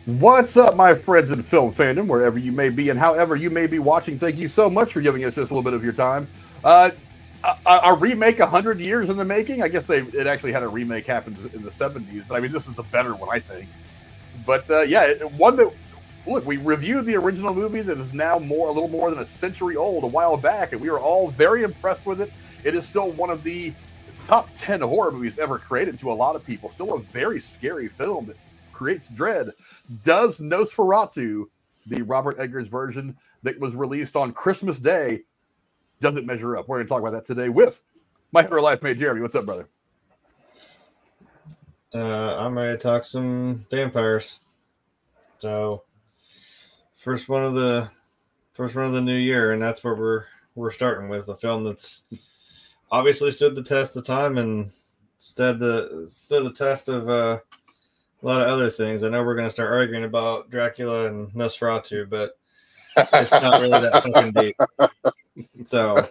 What's up, my friends in film fandom, wherever you may be and however you may be watching? Thank you so much for giving us just a little bit of your time. A remake 100 years in the making. I guess it actually had a remake happen in the 70s, but I mean, this is the better one, I think. But yeah, one that, look, we reviewed the original movie that is now a little more than a century old a while back, and we were all very impressed with it. It is still one of the top 10 horror movies ever created to a lot of people. Still a very scary film that creates dread. Does Nosferatu, the Robert Eggers version that was released on Christmas Day, does it measure up? We're going to talk about that today with my real-life mate, Jeremy. What's up, brother? I'm ready to talk some vampires. So, first one of the new year, and that's where we're starting with a film that's obviously stood the test of time and stood the test of a lot of other things. I know we're going to start arguing about Dracula and Nosferatu, but it's not really that fucking deep. So,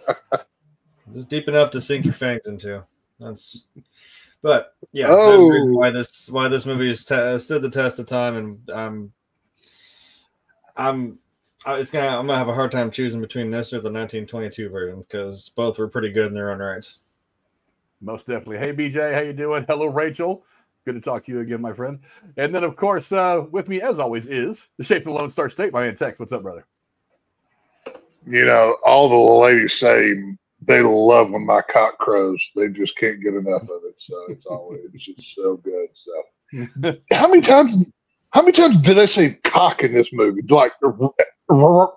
just deep enough to sink your fangs into. But yeah, there's a reason why this movie has stood the test of time, and I'm gonna have a hard time choosing between this or the 1922 version because both were pretty good in their own rights. Most definitely. Hey, BJ, how you doing? Hello, Rachel. Good to talk to you again, my friend. And then, of course, with me, as always, is the Shape of the Lone Star State, my man Tex. What's up, brother? You know, all the ladies say they love when my cock crows. They just can't get enough of it. So it's just so good. So how many times did I say cock in this movie? Like, I don't know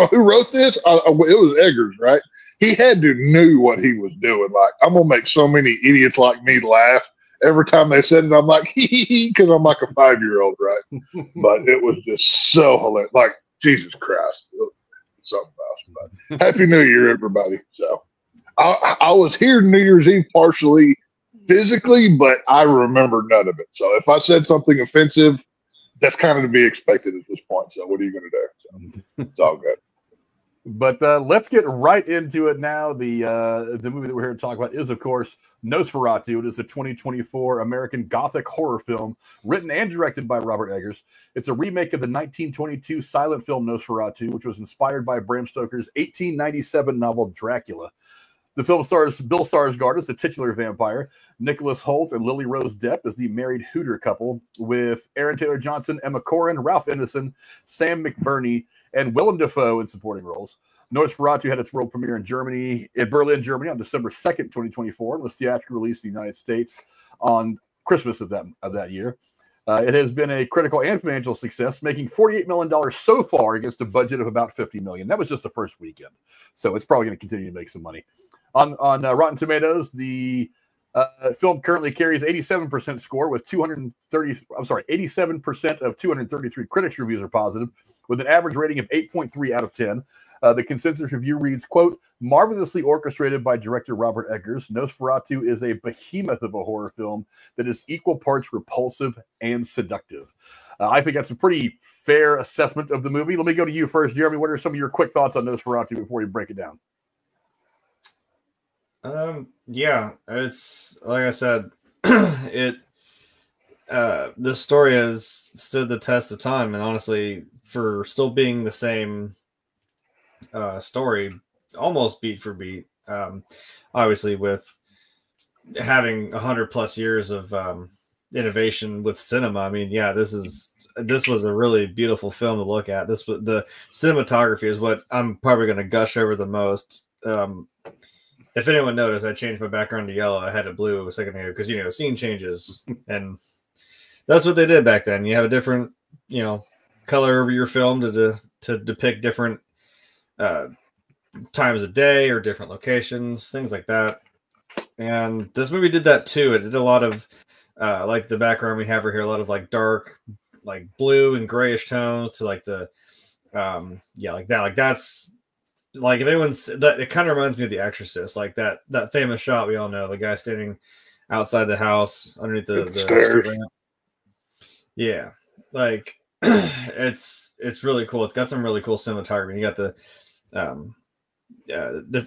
who wrote this. It was Eggers, right? He had to knew what he was doing. Like, I'm gonna make so many idiots like me laugh every time they said it. I'm like, because I'm like a 5-year-old, right? But it was just so hilarious. Like, Jesus Christ. Something else. But Happy New Year, everybody. So I was here New Year's Eve partially physically, but I remember none of it. So if I said something offensive, that's kind of to be expected at this point. So what are you going to do? So it's all good. But let's get right into it now. The movie that we're here to talk about is, of course, Nosferatu. It is a 2024 American Gothic horror film written and directed by Robert Eggers. It's a remake of the 1922 silent film Nosferatu, which was inspired by Bram Stoker's 1897 novel Dracula. The film stars Bill Skarsgård as the titular vampire, Nicholas Hoult and Lily-Rose Depp as the married Hooter couple, with Aaron Taylor Johnson, Emma Corrin, Ralph Ineson, Sam McBurney, and Willem Dafoe in supporting roles. Nosferatu had its world premiere in Berlin, Germany on December 2nd, 2024, and was theatrically released in the United States on Christmas of that year. It has been a critical and financial success, making $48 million so far against a budget of about $50 million. That was just the first weekend, so it's probably going to continue to make some money. On Rotten Tomatoes, the film currently carries 87% score with 87% of 233 critics reviews are positive, with an average rating of 8.3 out of 10. The consensus review reads, quote, marvelously orchestrated by director Robert Eggers, Nosferatu is a behemoth of a horror film that is equal parts repulsive and seductive. I think that's a pretty fair assessment of the movie. Let me go to you first, Jeremy. What are some of your quick thoughts on Nosferatu before we break it down? Yeah, it's like I said, this story has stood the test of time, and honestly, for still being the same story, almost beat for beat, obviously with having 100+ years of innovation with cinema. I mean, yeah, this was a really beautiful film to look at. The cinematography is what I'm probably going to gush over the most. If anyone noticed, I changed my background to yellow. I had it blue a second ago because, you know, scene changes. And that's what they did back then. You have a different, you know, color over your film to depict different times of day or different locations, things like that. And this movie did that too. It did a lot of, like the background we have right here, a lot of like dark, like blue and grayish tones to like the, yeah, like that. Like that's, like if anyone's that, it kind of reminds me of The Exorcist, like that famous shot we all know, the guy standing outside the house underneath the stairs. Yeah, like it's really cool. It's got some really cool cinematography. You got the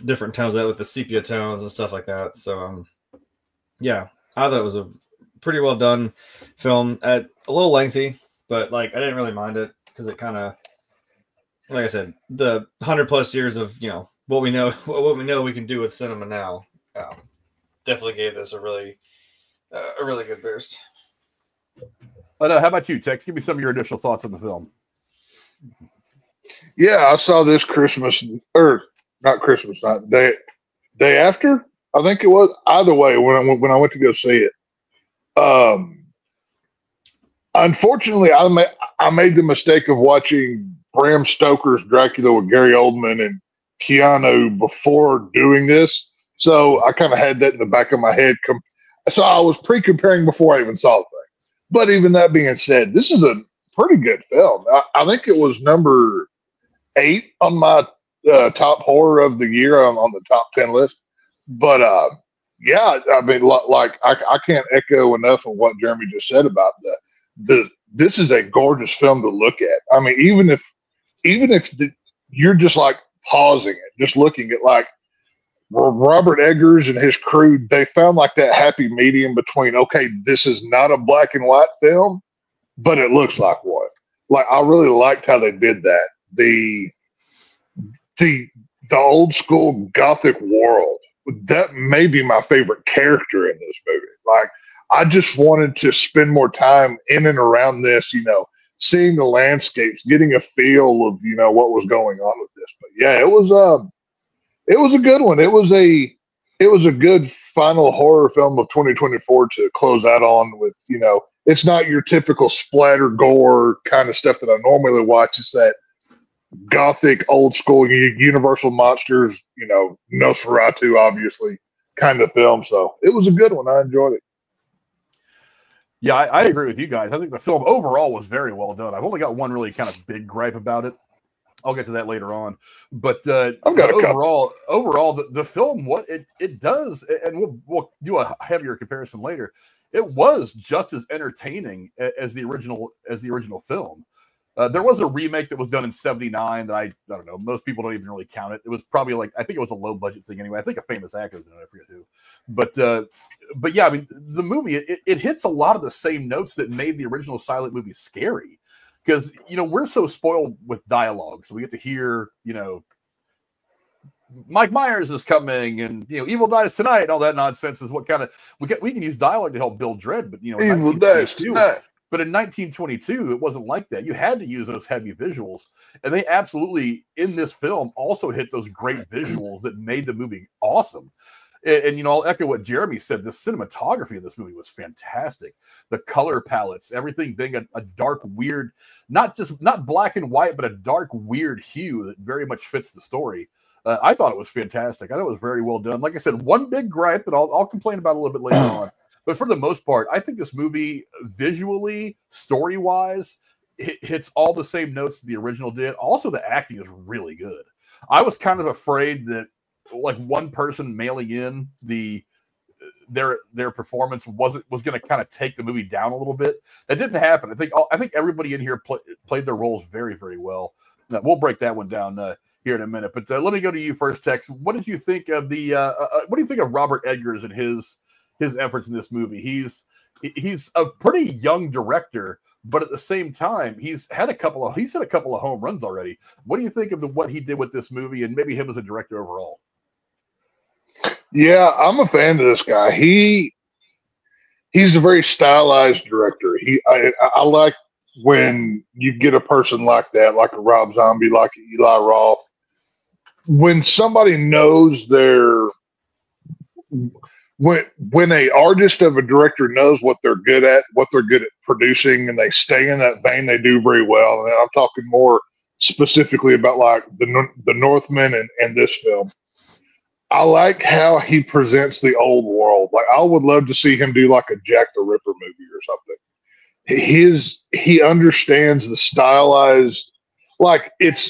different tones of that with the sepia tones and stuff like that. So yeah, I thought it was a pretty well done film. A little lengthy, but like I didn't really mind it because it kind of, like I said, the 100+ years of what we know we can do with cinema now definitely gave this a really good boost. How about you, Tex? Give me some of your initial thoughts on the film. Yeah, I saw this Christmas, or not Christmas night, the day after, I think it was. Either way, when I went to go see it, unfortunately, I made the mistake of watching Bram Stoker's Dracula with Gary Oldman and Keanu before doing this, so I kind of had that in the back of my head. So I was pre-comparing before I even saw the thing. But even that being said, this is a pretty good film. I think it was number 8 on my top horror of the year on the top 10 list. But yeah, I mean, like I can't echo enough of what Jeremy just said about that. This is a gorgeous film to look at. I mean, even if you're just like pausing it, just looking at like Robert Eggers and his crew, they found like that happy medium between, okay, this is not a black and white film, but it looks like one. Like, I really liked how they did that. The old school gothic world, that may be my favorite character in this movie. Like, I just wanted to spend more time in and around this, seeing the landscapes, getting a feel of, what was going on with this. But yeah, it was a good one. It was a good final horror film of 2024 to close out on with, it's not your typical splatter gore kind of stuff that I normally watch. It's that gothic, old school, Universal monsters, Nosferatu, obviously, kind of film. So it was a good one. I enjoyed it. Yeah, I agree with you guys. I think the film overall was very well done. I've only got one really kind of big gripe about it. I'll get to that later on, but overall, the film, what it does, and we'll do a heavier comparison later. It was just as entertaining as the original film. There was a remake that was done in '79 that I don't know. Most people don't even really count it. It was probably I think it was a low budget thing anyway. I think a famous actor was in it. I forget who, but yeah, I mean the movie it hits a lot of the same notes that made the original silent movie scary. Because, we're so spoiled with dialogue. So we get to hear, Mike Myers is coming and, evil dies tonight and all that nonsense is what kind of, we can use dialogue to help build dread. But, evil dies tonight. But in 1922, it wasn't like that. You had to use those heavy visuals. And they absolutely, in this film, also hit those great visuals that made the movie awesome. And I'll echo what Jeremy said. The cinematography of this movie was fantastic. The color palettes, everything being a dark, weird, not black and white, but a dark, weird hue that very much fits the story. I thought it was fantastic. I thought it was very well done. Like I said, one big gripe that I'll complain about a little bit later on. But for the most part, I think this movie, visually, story-wise, hits all the same notes that the original did. Also, the acting is really good. I was kind of afraid that like one person mailing in their performance was going to kind of take the movie down a little bit. That didn't happen. I think everybody in here played their roles very, very well. We'll break that one down here in a minute. But let me go to you first, Tex. What did you think of what do you think of Robert Eggers and his efforts in this movie? He's a pretty young director, but at the same time, he's had a couple of home runs already. What do you think of what he did with this movie and maybe him as a director overall? Yeah, I'm a fan of this guy. He's a very stylized director. I like when you get a person like that, like a Rob Zombie, like Eli Roth, when somebody knows when a artist of a director knows what they're good at producing, and they stay in that vein, they do very well. And I'm talking more specifically about like the Northman and this film. I like how he presents the old world. Like, I would love to see him do like a Jack the Ripper movie or something. He understands the stylized, like it's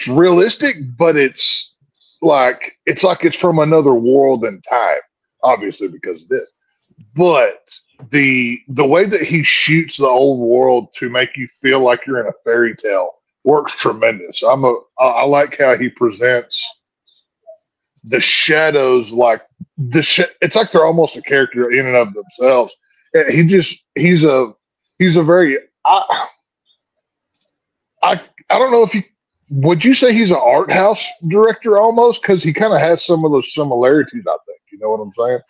realistic, but it's like it's from another world and time, obviously because of this. But the way that he shoots the old world to make you feel like you're in a fairy tale works tremendous. I like how he presents the shadows, like it's like they're almost a character in and of themselves. He's a very I don't know if you would you say he's an art house director almost, because he kind of has some of those similarities. I think you know what I'm saying.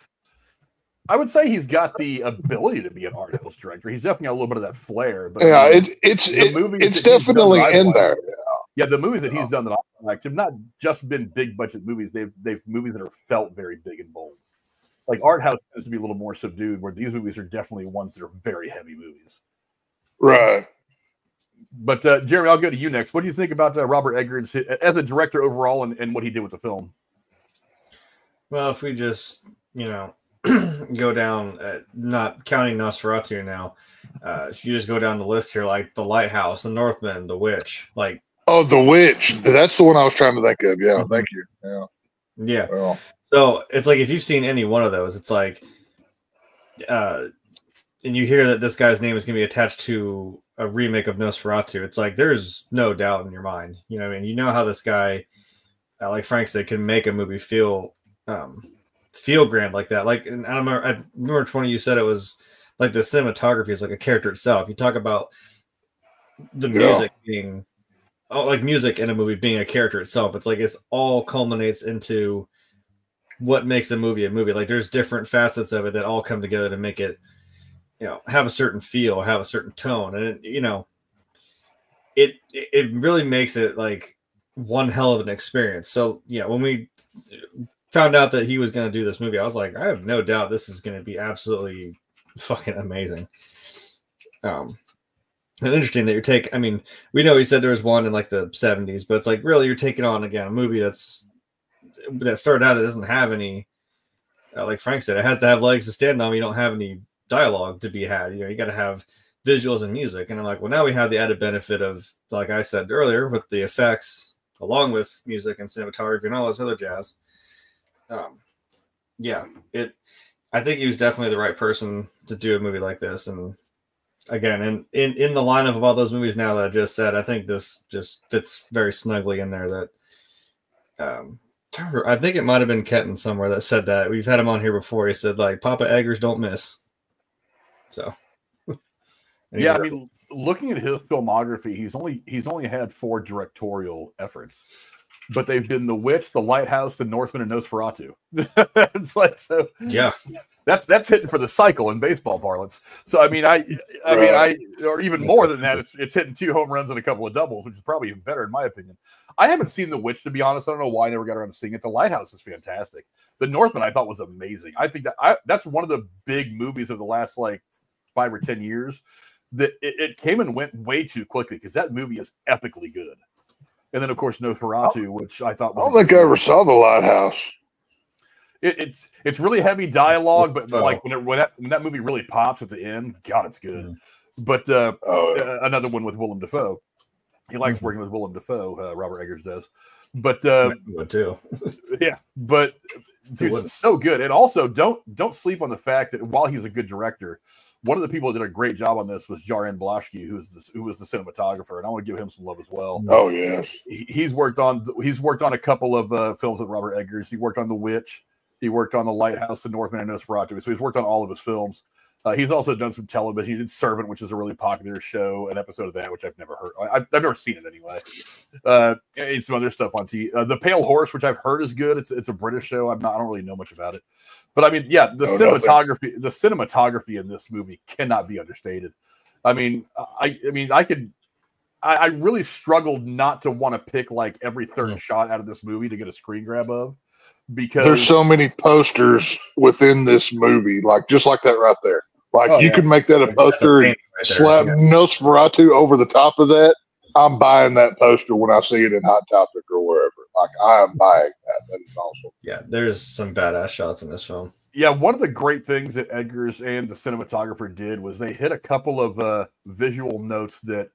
I would say he's got the ability to be an art house director. He's definitely got a little bit of that flair. But yeah, I mean, it's definitely in there. Yeah, the movies that he's done that I liked have not just been big budget movies. They've movies that are felt very big and bold. Like art house tends to be a little more subdued, where these movies are definitely ones that are very heavy movies. Right. But Jeremy, I'll go to you next. What do you think about Robert Eggers as a director overall and what he did with the film? Well, if we just, go down, not counting Nosferatu now, if you just go down the list here, like The Lighthouse, The Northman, The Witch, like. Oh, The Witch. That's the one I was trying to think of. Yeah, thank you. Yeah. Yeah. Well. So it's like if you've seen any one of those, it's like, and you hear that this guy's name is going to be attached to a remake of Nosferatu. It's like there's no doubt in your mind. You know what I mean? You know how this guy, like Frank said, can make a movie feel grand like that. Like, and I remember which one of you said it was like the cinematography is like a character itself. You talk about the music being, like music in a movie being a character itself. It's like it's all culminates into what makes a movie a movie. Like there's different facets of it that all come together to make it, have a certain feel, have a certain tone. And it really makes it like one hell of an experience. So yeah, when we found out that he was going to do this movie, I was like, I have no doubt this is going to be absolutely fucking amazing. And interesting that I mean, we know he said there was one in like the 70s, but it's like really you're taking on again a movie that started out that doesn't have any, like Frank said, it has to have legs to stand on. You don't have any dialogue to be had. You got to have visuals and music. And I'm like, well, now we have the added benefit of, like I said earlier, with the effects along with music and cinematography and all this other jazz. I think he was definitely the right person to do a movie like this. And again, in the lineup of all those movies now that I just said, I think this just fits very snugly in there. That I think it might have been Kenton somewhere that said that. We've had him on here before. He said like Papa Eggers don't miss. So yeah, I mean, looking at his filmography, he's only had 4 directorial efforts, but they've been The Witch, The Lighthouse, The Northman, and Nosferatu. It's like, so yeah, that's hitting for the cycle in baseball parlance. So I mean, or even more than that, it's hitting 2 home runs and a couple of doubles, which is probably even better in my opinion. I haven't seen The Witch, to be honest. I don't know why I never got around to seeing it. The Lighthouse is fantastic. The Northman I thought was amazing. I think that's one of the big movies of the last like 5 or 10 years that it came and went way too quickly, because that movie is epically good. And then of course Nosferatu, which I thought was, I don't think I ever saw The Lighthouse. It's really heavy dialogue, but like when that movie really pops at the end, God, it's good. But another one with Willem Dafoe. He likes working with Willem Dafoe. Robert Eggers does. But too. Yeah, but dude, it's so good. And also don't sleep on the fact that while he's a good director, one of the people that did a great job on this was Jarin Blaschke, who was the cinematographer, and I want to give him some love as well. Oh yes, he's worked on a couple of films with Robert Eggers. He worked on The Witch. He worked on The Lighthouse, The Northman, and Nosferatu. So he's worked on all of his films. He's also done some television. He did Servant, which is a really popular show, an episode of that, which I've never heard. I've never seen it anyway. And some other stuff on TV. The Pale Horse, which I've heard is good. It's a British show. I don't really know much about it. But I mean, yeah, the cinematography in this movie cannot be understated. I mean, I really struggled not to want to pick like every third shot out of this movie to get a screen grab of, because there's so many posters within this movie, like just like that right there. Like you could make that a poster and slap Nosferatu over the top of that. I'm buying that poster when I see it in Hot Topic or wherever. Like I am buying that. That is awesome. Yeah, there's some badass shots in this film. Yeah, one of the great things that Eggers and the cinematographer did was they hit a couple of visual notes that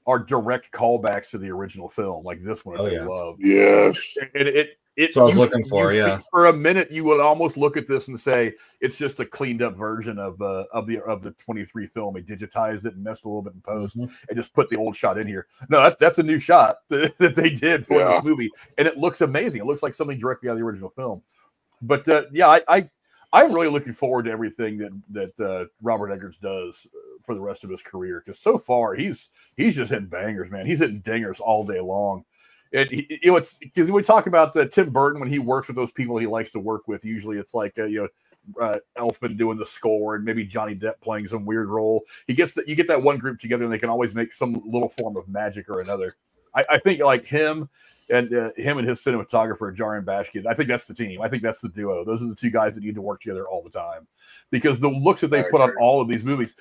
are direct callbacks to the original film, like this one, which I love. Yes, and that's what I was looking for. Yeah, for a minute, you would almost look at this and say it's just a cleaned up version of the 23 film. They digitized it and messed a little bit in post and just put the old shot in here. No, that's a new shot that they did for this movie, and it looks amazing. It looks like something directly out of the original film. But I'm really looking forward to everything that Robert Eggers does for the rest of his career, because so far he's just hitting bangers, man. He's hitting dingers all day long. And it's because we talk about Tim Burton, when he works with those people he likes to work with, usually it's like Elfman doing the score and maybe Johnny Depp playing some weird role. You get that one group together and they can always make some little form of magic or another. I think like him and his cinematographer Jarin Bashkian, I think that's the team. I think that's the duo. Those are the two guys that need to work together all the time, because the looks that they put on all of these movies,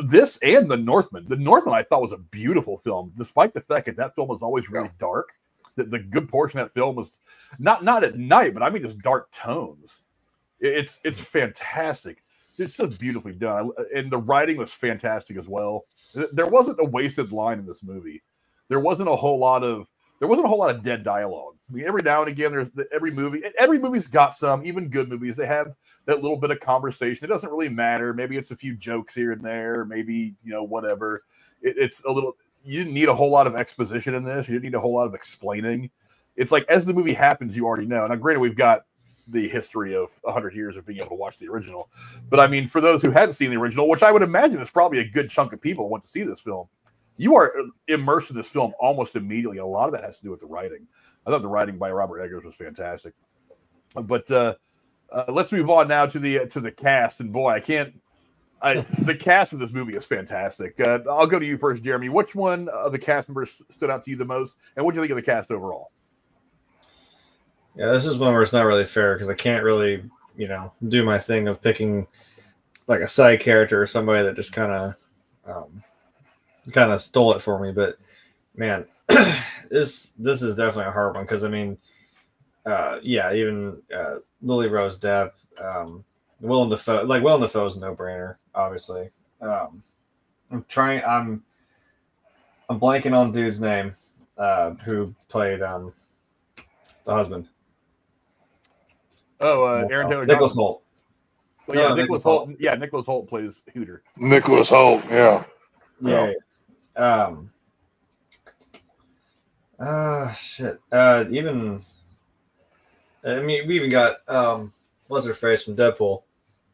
this and The Northman. The Northman I thought was a beautiful film, despite the fact that film was always really dark. The good portion of that film was not at night, but I mean just dark tones. It's fantastic. It's so beautifully done, and the writing was fantastic as well. There wasn't a wasted line in this movie. There wasn't a whole lot of dead dialogue. I mean, every now and again, every movie's got some, even good movies, they have that little bit of conversation. It doesn't really matter. Maybe it's a few jokes here and there, maybe, whatever. It's a little, you didn't need a whole lot of exposition in this. You didn't need a whole lot of explaining. It's like, as the movie happens, you already know. Now, granted, we've got the history of 100 years of being able to watch the original. But I mean, for those who hadn't seen the original, which I would imagine is probably a good chunk of people who went to see this film, you are immersed in this film almost immediately. A lot of that has to do with the writing. I thought the writing by Robert Eggers was fantastic. But let's move on now to the cast. And boy, the cast of this movie is fantastic. I'll go to you first, Jeremy. Which one of the cast members stood out to you the most, and what do you think of the cast overall? Yeah, this is one where it's not really fair because I can't really, do my thing of picking like a side character or somebody that just kind of stole it for me. But man, this is definitely a hard one because I mean, even Lily-Rose Depp, Willem Dafoe. Like Willem Dafoe is a no-brainer, obviously. I'm blanking on dude's name, who played the husband. Aaron Taylor Nicholas Hoult. Well, yeah, Nicholas Hoult. Yeah, Nicholas Hoult plays Hooter. Nicholas Hoult, yeah. Shit. We even got what's her face from Deadpool.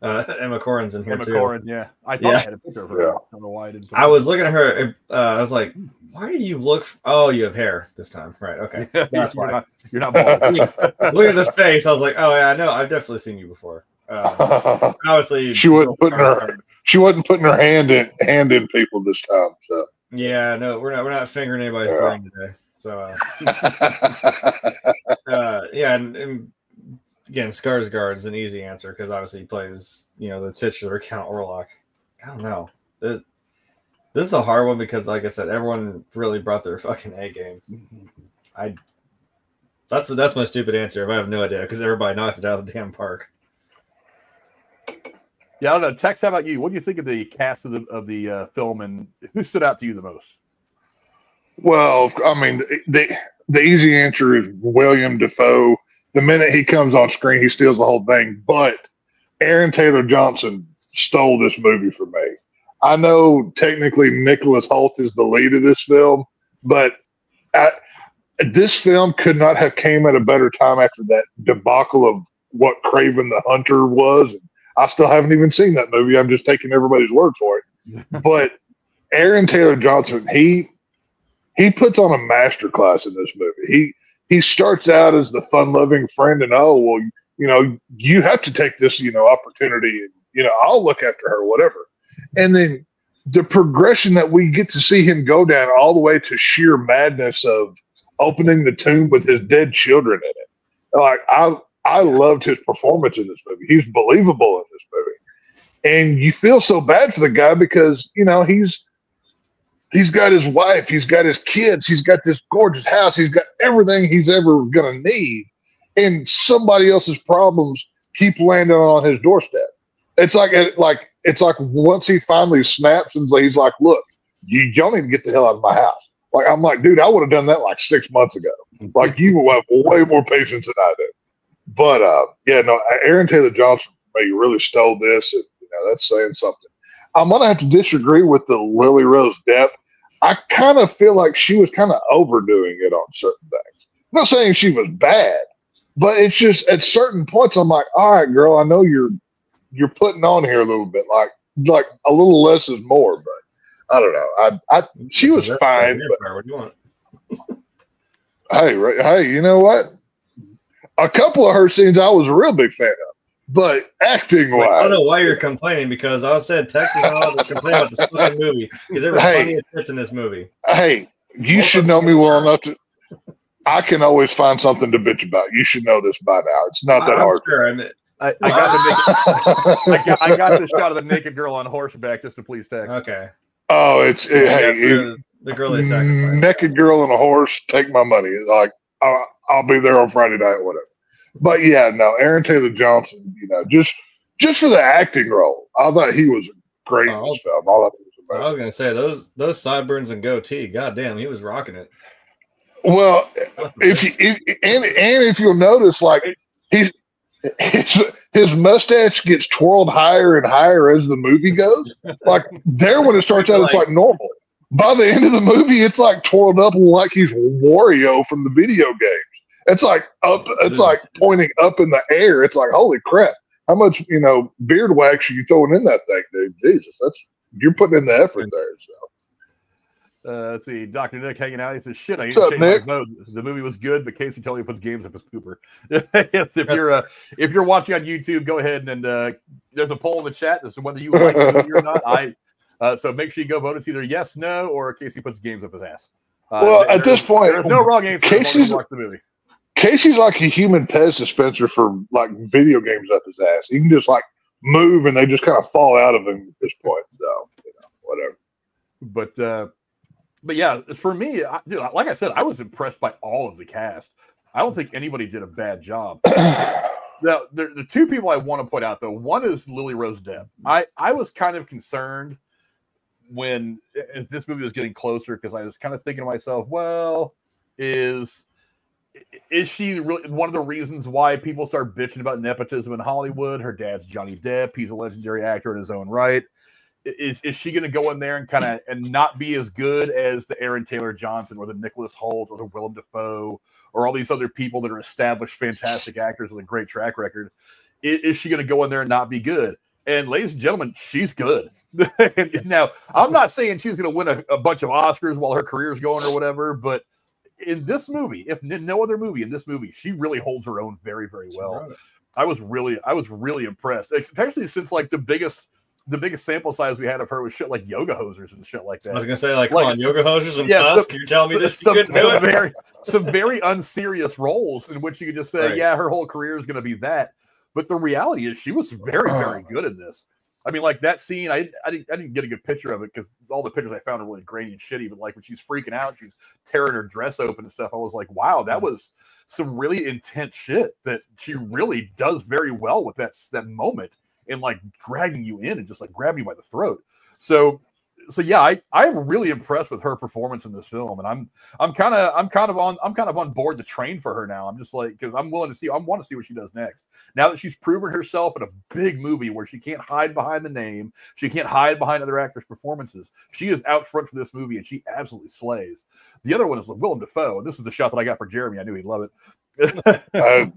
Emma Corrin's in here too. Corrin, yeah. I thought I had a picture of her. I don't know why I didn't. I was looking at her. I was like, why do you look? Oh, you have hair this time, right? Okay, that's why. You're not bald. Look at this face. I was like, oh yeah, I know. I've definitely seen you before. Obviously, she wasn't putting her hand in people this time. So yeah, no, we're not fingering anybody's brain today. So and again, Skarsgård is an easy answer because obviously he plays, the titular Count Orlok. I don't know. This is a hard one because, like I said, everyone really brought their fucking A game. That's my stupid answer. If I have no idea, because everybody knocked it out of the damn park. Yeah, I don't know. Tex, how about you? What do you think of the cast of the film, and who stood out to you the most? Well, I mean, the easy answer is William Dafoe. The minute he comes on screen, he steals the whole thing. But Aaron Taylor Johnson stole this movie for me. I know technically Nicholas Hoult is the lead of this film, but this film could not have came at a better time after that debacle of what Craven the Hunter was. I still haven't even seen that movie. I'm just taking everybody's word for it. But Aaron Taylor Johnson, he puts on a masterclass in this movie. He starts out as the fun-loving friend, and you have to take this, opportunity, and I'll look after her, whatever. And then the progression that we get to see him go down all the way to sheer madness of opening the tomb with his dead children in it. Like I loved his performance in this movie. He's believable in this movie, and you feel so bad for the guy because he's got his wife, he's got his kids, he's got this gorgeous house, he's got everything he's ever gonna need, and somebody else's problems keep landing on his doorstep. It's like once he finally snaps and he's like, "Look, you don't even get the hell out of my house." Like I'm like, dude, I would have done that like 6 months ago. Like you will have way more patience than I do. But Aaron Taylor Johnson for me really stole this, and that's saying something. I'm gonna have to disagree with the Lily-Rose Depp. I kind of feel like she was kind of overdoing it on certain things. I'm not saying she was bad, but it's just at certain points I'm like, all right, girl, I know you're putting on here a little bit. Like like a little less is more, but I don't know. She was fine. But, what do you want? hey, you know what? A couple of her scenes I was a real big fan of, but acting wise, I don't know why you're complaining, because I said Texas not allowed to complain about this fucking movie because there were plenty of hits in this movie. Hey, you should know me well enough to. I can always find something to bitch about. You should know this by now. It's not that hard. Sure, I got the shot of the naked girl on horseback just to please Tex. Okay. Oh, the girl they sacrificed. Naked girl on a horse. Take my money. Like I'll be there on Friday night, whatever. But yeah, no, Aaron Taylor Johnson. You know, just for the acting role, I thought he was great in this film. I was gonna say those sideburns and goatee. Goddamn, he was rocking it. Well, if you'll notice, like his mustache gets twirled higher and higher as the movie goes. Like there, when it starts out, it's like normal. By the end of the movie, it's like twirled up like he's Wario from the video games. It's like up. It's like pointing up in the air. It's like, holy crap! How much beard wax are you throwing in that thing, dude? Jesus, you're putting in the effort there. So. Let's see. Dr. Nick hanging out. He says, "Shit, I need What's to up, change my vote. The movie was good, but Casey totally puts games up his pooper." if you're watching on YouTube, go ahead and there's a poll in the chat as to whether you like the movie or not. So make sure you go vote. It's either yes, no, or Casey puts games up his ass. Well, at this point, there's no wrong answer. Casey's watch the movie. Casey's like a human Pez dispenser for like video games up his ass. He can just like move and they just kind of fall out of him at this point. So whatever. But yeah, for me, like I said, I was impressed by all of the cast. I don't think anybody did a bad job. Now, the two people I want to point out, though, one is Lily-Rose Depp. I was kind of concerned when this movie was getting closer because I was kind of thinking to myself, well, is she really one of the reasons why people start bitching about nepotism in Hollywood? Her dad's Johnny Depp. He's a legendary actor in his own right. Is she going to go in there and kind of and not be as good as the Aaron Taylor Johnson or the Nicholas Hoult or the Willem Dafoe or all these other people that are established fantastic actors with a great track record? Is she going to go in there and not be good? And ladies and gentlemen, she's good. Now, I'm not saying she's going to win a bunch of Oscars while her career's going or whatever, but in this movie, if in no other movie, in this movie, she really holds her own very, very well. I was really impressed, especially since like the biggest sample size we had of her was shit like Yoga Hosers and shit like that. I was gonna say come on, Yoga Hosers and Tusk. You're telling me this? Some very unserious roles in which you could just say, yeah, her whole career is going to be that. But the reality is, she was very, very good in this. I mean, like that scene, I didn't get a good picture of it because all the pictures I found are really grainy and shitty. But like when she's freaking out, she's tearing her dress open and stuff. I was like, wow, that was some really intense shit that she really does very well with that moment and like dragging you in and just like grabbing you by the throat. So yeah, I'm really impressed with her performance in this film, and I'm kind of on board the train for her now. I'm just like, because I want to see what she does next. Now that she's proven herself in a big movie where she can't hide behind the name, she can't hide behind other actors' performances. She is out front for this movie, and she absolutely slays. The other one is Willem Dafoe. This is the shot that I got for Jeremy. I knew he'd love it. I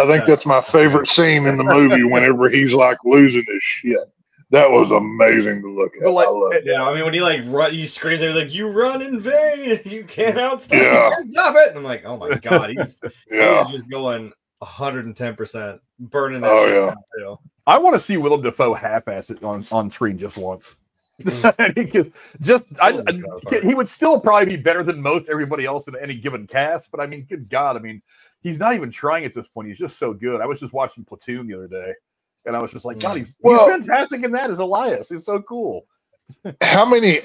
think that's my favorite scene in the movie. Whenever he's like losing his shit. That was amazing to look at. Like, I love it. Yeah, I mean, when he like he screams, they're like, "You run in vain! You can't outstop it! Stop it!" And I'm like, "Oh my god, he's just going 110%, burning that shit down too." I want to see Willem Dafoe half-ass it on screen just once. Because he would still probably be better than most everybody else in any given cast. But I mean, good God, I mean, he's not even trying at this point. He's just so good. I was just watching Platoon the other day. And I was just like, God, he's fantastic in that as Elias. He's so cool. How many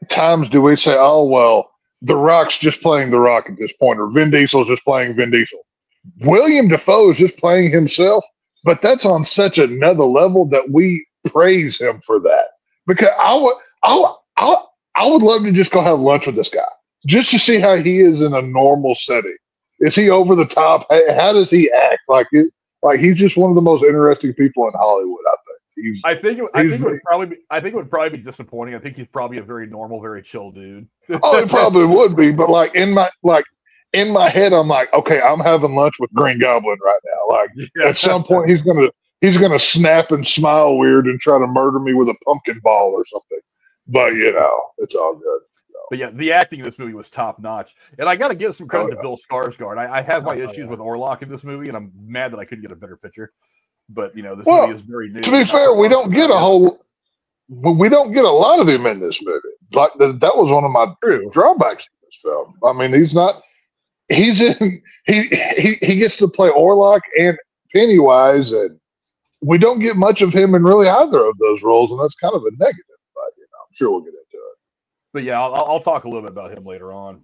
times do we say, oh, well, The Rock's just playing The Rock at this point, or Vin Diesel's just playing Vin Diesel? William Dafoe is just playing himself, but that's on such another level that we praise him for that. Because I would love to just go have lunch with this guy, just to see how he is in a normal setting. Is he over the top? How does he act? Like he's just one of the most interesting people in Hollywood. I think. I think it would probably be disappointing. I think he's probably a very normal, very chill dude. Oh, it probably would be. But in my head, I'm like, okay, I'm having lunch with Green Goblin right now. Like at some point, he's gonna he's going to snap and smile weird and try to murder me with a pumpkin ball or something. But, you know, it's all good. So. But yeah, the acting in this movie was top notch. And I got to give some credit to Bill Skarsgård. I have my issues with Orlok in this movie, and I'm mad that I couldn't get a better picture. But, you know, this movie is very new. To be fair, we don't get a lot of him in this movie. Like that was one of my drawbacks in this film. I mean, he gets to play Orlok and Pennywise, and we don't get much of him in really either of those roles, and that's kind of a negative. But you know, I'm sure we'll get into it. But yeah, I'll talk a little bit about him later on.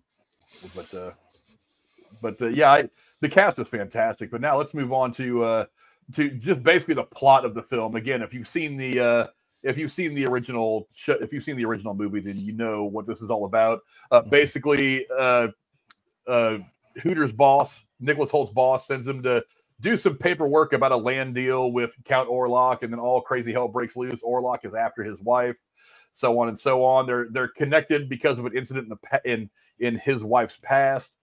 But yeah, the cast is fantastic. But now let's move on to just basically the plot of the film. Again, if you've seen the original movie, then you know what this is all about. Basically, Hooter's boss, Nicholas Holt's boss, sends him to do some paperwork about a land deal with Count Orlok, and then all crazy hell breaks loose. Orlok is after his wife, so on and so on. They're connected because of an incident in his wife's past.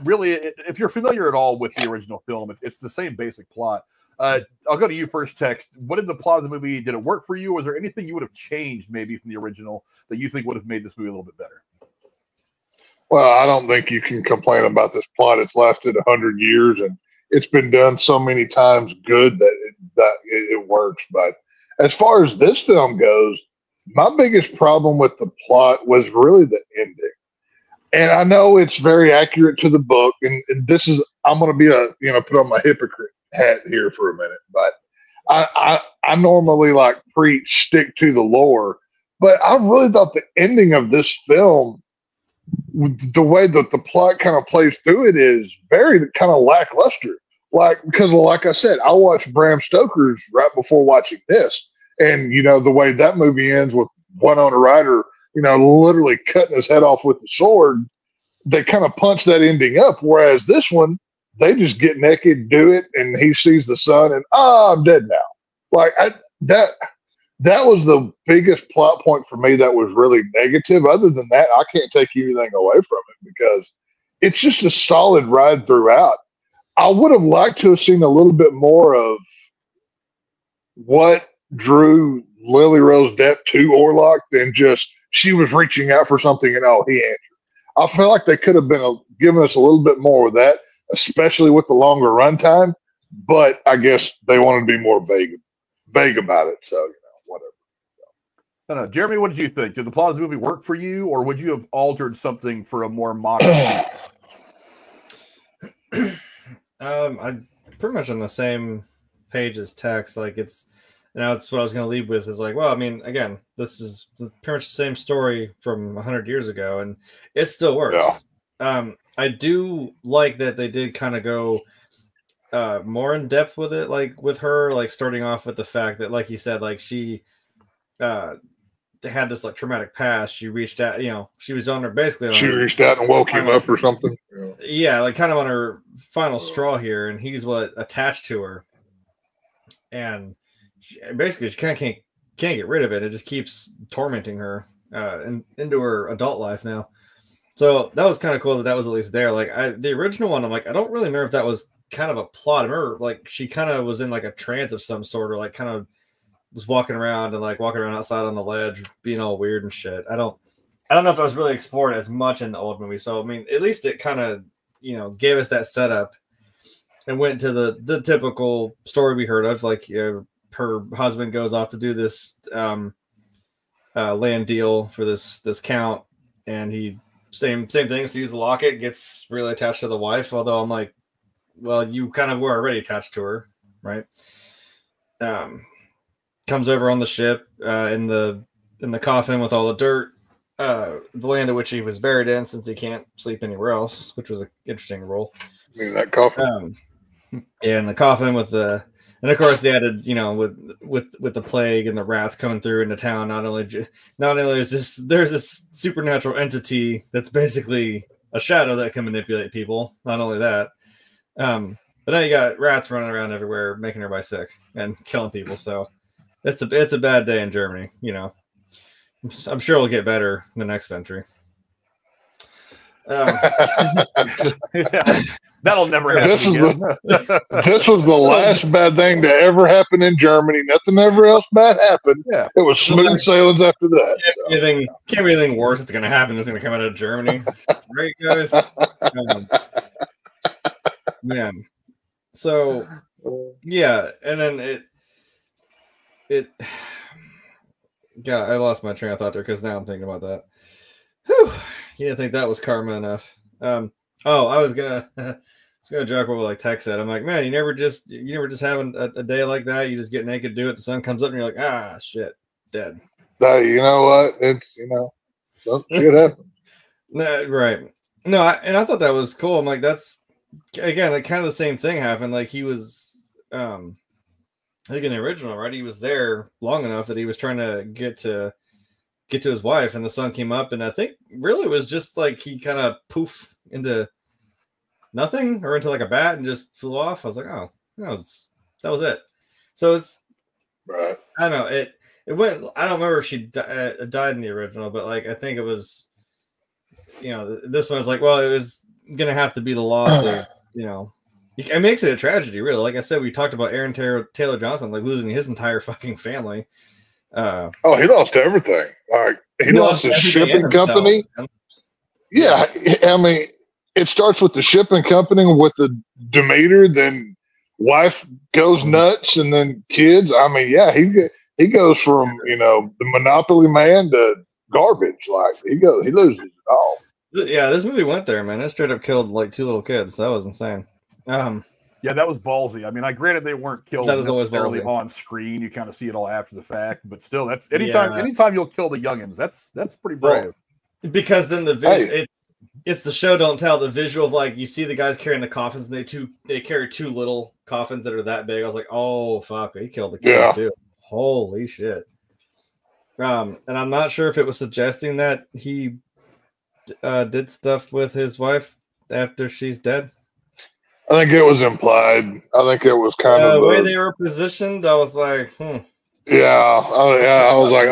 Really, if you're familiar at all with the original film, it's the same basic plot. I'll go to you first, Tex. What did the plot of the movie, did it work for you? Was there anything you would have changed maybe from the original that you think would have made this movie a little bit better? Well, I don't think you can complain about this plot. It's lasted 100 years, and it's been done so many times good that it works. But as far as this film goes, my biggest problem with the plot was really the ending. And I know it's very accurate to the book, and this is, I'm going to be put on my hypocrite hat here for a minute, but I normally like preach, stick to the lore, but I really thought the ending of this film, the way that the plot kind of plays through it, is very kind of lackluster. Because like I said, I watched Bram Stoker's right before watching this, and you know the way that movie ends with Winona Ryder, literally cutting his head off with the sword. They kind of punch that ending up, whereas this one, they just get naked, do it, and he sees the sun, and I'm dead now. That was the biggest plot point for me that was really negative. Other than that, I can't take anything away from it because it's just a solid ride throughout. I would have liked to have seen a little bit more of what drew Lily-Rose Depp to Orlok than just she was reaching out for something and he answered. I feel like they could have been given us a little bit more of that, especially with the longer runtime. But I guess they wanted to be more vague about it. So whatever. I don't know. Jeremy, what did you think? Did the plot of the movie work for you, or would you have altered something for a more modern? I'm pretty much on the same page as Tex. That's what I was going to lead with is well, I mean, again, this is pretty much the same story from 100 years ago, and it still works. Yeah. I do like that they did kind of go more in depth with it, with her, starting off with the fact that, like you said, she had this traumatic past. She reached out, she was on her basically. She reached out and woke him up or something. Yeah, kind of on her final straw here, and he's attached to her, and she can't get rid of it. It just keeps tormenting her into her adult life now. So that was kind of cool that was at least there. The original one, I'm I don't really remember if that was kind of a plot. I remember she kind of was in a trance of some sort, or kind of was walking around outside on the ledge, being all weird and shit. I don't know if that was really explored as much in the old movie. So I mean, at least it kind of gave us that setup and went to the typical story we heard of, her husband goes off to do this land deal for this count, and he same thing, sees the locket, gets really attached to the wife, although I'm well, you kind of were already attached to her, right? Comes over on the ship in the coffin with all the dirt, the land of which he was buried in, since he can't sleep anywhere else, which was an interesting role. I mean, that coffin. Yeah, in the coffin with and of course they added, with the plague and the rats coming through into town. Not only is there's this supernatural entity that's basically a shadow that can manipulate people. Not only that, but now you got rats running around everywhere, making everybody sick and killing people. So it's a bad day in Germany. I'm sure it'll get better in the next century. Yeah. That'll never happen again. This was the last bad thing to ever happen in Germany. Nothing ever else bad happened. Yeah. It was smooth sailings after that. Can't be anything worse that's going to happen. It's going to come out of Germany. Right, guys? Man. So, yeah. And then it God, I lost my train of thought there because now I'm thinking about that. Whew. You didn't think that was karma enough. I was gonna joke with like Tech said. I'm like, man, you never just have a day like that. You just get naked, do it. The sun comes up, and you're like, ah, shit, dead. You know what? It's some shit happens. Right. No, I thought that was cool. I'm like, that's again, like kind of the same thing happened. Like he was, I think in the original, right? He was there long enough that he was trying to get to his wife, and the sun came up, and I think really it was just like he kind of poof into nothing or into like a bat and just flew off. I was like, oh, that was it. So it's right. I don't know. It went. I don't remember if she died in the original, but like I think it was. This one was like, well, it was gonna have to be the loss of It makes it a tragedy, really. Like I said, we talked about Aaron Taylor Johnson, like losing his entire fucking family. He lost everything. Like he lost his shipping company. Yeah, I mean, it starts with the shipping company with the Demeter, then wife goes nuts, and then kids. I mean, yeah, he goes from the Monopoly man to garbage. Like he loses it all. Yeah, this movie went there, man. It straight up killed like 2 little kids. That was insane. Yeah, that was ballsy. I mean, granted they weren't killed necessarily on screen. You kind of see it all after the fact, but still, that's anytime you'll kill the youngins, that's pretty brave. Well, because then it's the show don't tell. The visual of like you see the guys carrying the coffins, and they carry 2 little coffins that are that big. I was like, oh fuck, he killed the kids too. Holy shit. And I'm not sure if it was suggesting that he did stuff with his wife after she's dead. I think it was implied. I think it was kind of the way they were positioned. I was like, Yeah. I was like,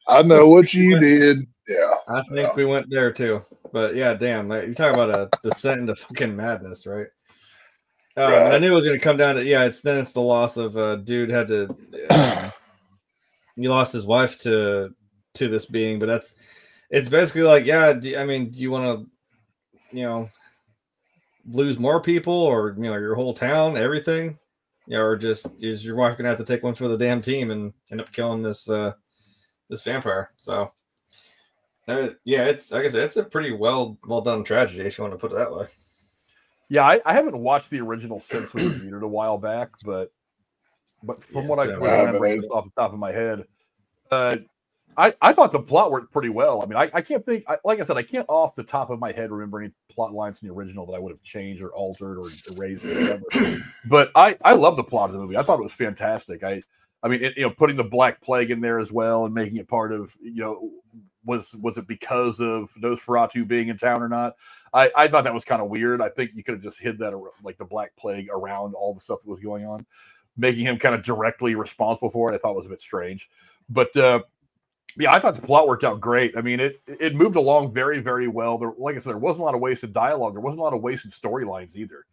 I know what you did. Yeah. I think we went there too. But yeah, damn. Like, you talk about a descent into fucking madness, right? Right. I knew it was going to come down to it's the loss of dude had to. He lost his wife to this being, but it's basically like, do you want to, lose more people or your whole town, everything, or just is your wife gonna have to take one for the damn team and end up killing this vampire? So it's like I said, it's a pretty well done tragedy if you want to put it that way. Yeah, I haven't watched the original since we reviewed it a while back, but from what I remember just off the top of my head, I thought the plot worked pretty well. I mean, I can't think, like I said, I can't off the top of my head remember any plot lines in the original that I would have changed or altered or erased or whatever. But I love the plot of the movie. I thought it was fantastic. I mean, putting the Black Plague in there as well and making it part of, was it because of Nosferatu being in town or not? I thought that was kind of weird. I think you could have just hid that, like the Black Plague, around all the stuff that was going on. Making him kind of directly responsible for it, I thought was a bit strange. But I thought the plot worked out great. I mean, it moved along very, very well. Like I said, there wasn't a lot of wasted dialogue. There wasn't a lot of wasted storylines either.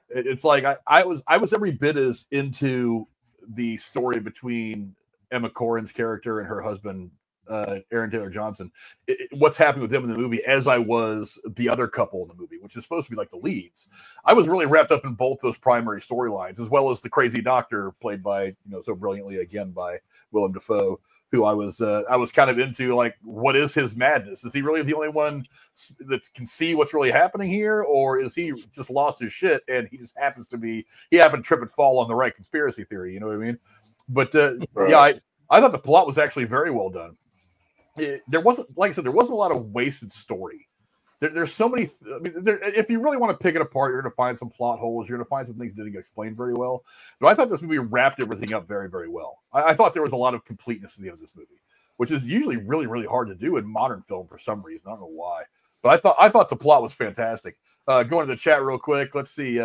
It's like I was every bit as into the story between Emma Corrin's character and her husband, Aaron Taylor Johnson. What's happening with them in the movie as I was the other couple in the movie, which is supposed to be like the leads. I was really wrapped up in both those primary storylines, as well as the crazy doctor played by, so brilliantly again by Willem Dafoe, who I was kind of into, like, what is his madness? Is he really the only one that can see what's really happening here? Or is he just lost his shit and he just happened to trip and fall on the right conspiracy theory? You know what I mean? But right. I thought the plot was actually very well done. There wasn't, like I said, there wasn't a lot of wasted story. There's so many. If you really want to pick it apart, you're going to find some plot holes. You're going to find some things that didn't get explained very well. But I thought this movie wrapped everything up very, very well. I thought there was a lot of completeness at the end of this movie, which is usually really, really hard to do in modern film for some reason. I don't know why, but I thought the plot was fantastic. Going to the chat real quick. Let's see.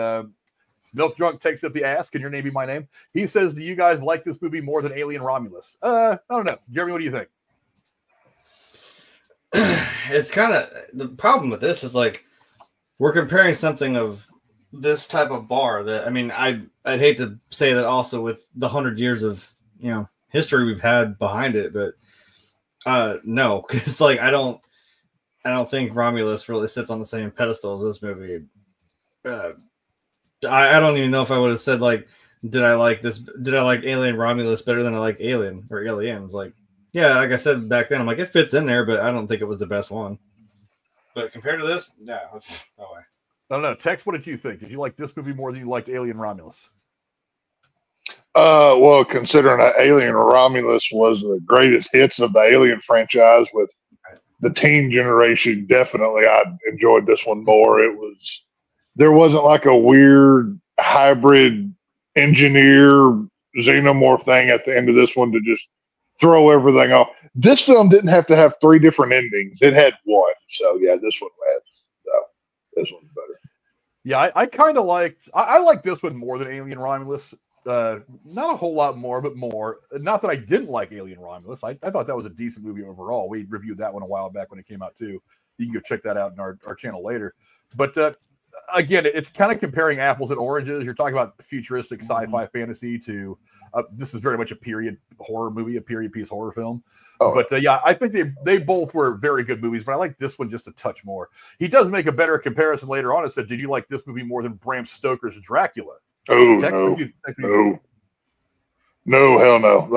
Milk Drunk takes up the ask. Can your name be my name? He says, "Do you guys like this movie more than Alien Romulus?" I don't know. Jeremy, what do you think? it's kind of the problem with this is like we're comparing something of this type of bar that, I mean, I'd hate to say that also with the 100 years of, history we've had behind it, but no, because like I don't think Romulus really sits on the same pedestal as this movie. I don't even know if I would have said like, did I like Alien Romulus better than I like Alien or Aliens? Like, yeah, like I said back then, I'm like, it fits in there, but I don't think it was the best one. But compared to this, no way. I don't know. Tex, what did you think? Did you like this movie more than you liked Alien Romulus? Well, considering that Alien Romulus was the greatest hits of the Alien franchise with the teen generation, definitely I enjoyed this one more. There wasn't like a weird hybrid engineer xenomorph thing at the end of this one to just throw everything off. This film didn't have to have 3 different endings. It had one. So yeah, this one this one's better. Yeah, I kind of liked I liked this one more than Alien Romulus. Not a whole lot more, but more. Not that I didn't like Alien Romulus. I thought that was a decent movie overall. We reviewed that one a while back when it came out too. You can go check that out in our channel later. But again, it's kind of comparing apples and oranges. You're talking about futuristic sci-fi fantasy to this is very much a period horror movie, a period piece horror film. Oh. But yeah, I think they both were very good movies, but I like this one just a touch more. He does make a better comparison later on and said, did you like this movie more than Bram Stoker's Dracula? Oh, no, hell no.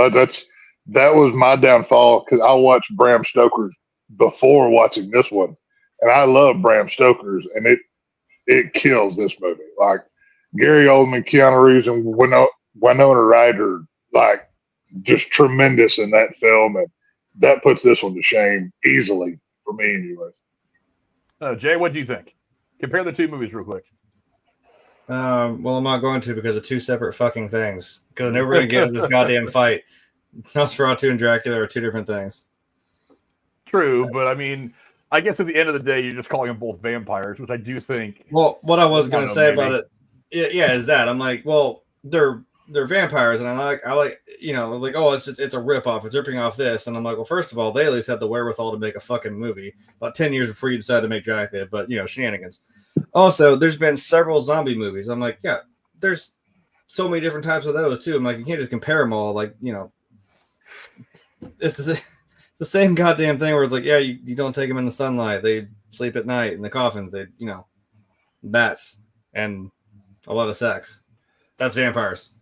That was my downfall because I watched Bram Stoker's before watching this one. And I love Bram Stoker's, and it kills this movie. Like Gary Oldman, Keanu Reeves, and Winona Ryder, like just tremendous in that film, and that puts this one to shame easily for me, anyway. Jay, what do you think? Compare the 2 movies real quick. Well, I'm not going to because of 2 separate fucking things. Because I know we're going to get into this goddamn fight. Nosferatu and Dracula are 2 different things. True, but I mean, I guess at the end of the day, you're just calling them both vampires, which I do think. Well, what I was going to say about it, is that I'm like, well, they're vampires, and I like, like, oh, it's a ripoff. It's ripping off this, and I'm like, well, first of all, they at least had the wherewithal to make a fucking movie about 10 years before you decided to make Dracula, but shenanigans. Also, there's been several zombie movies. I'm like, yeah, there's so many different types of those too. I'm like, you can't just compare them all. Like, it's the same goddamn thing where it's like, yeah, you don't take them in the sunlight. They sleep at night in the coffins. They, bats and a lot of sex. That's vampires.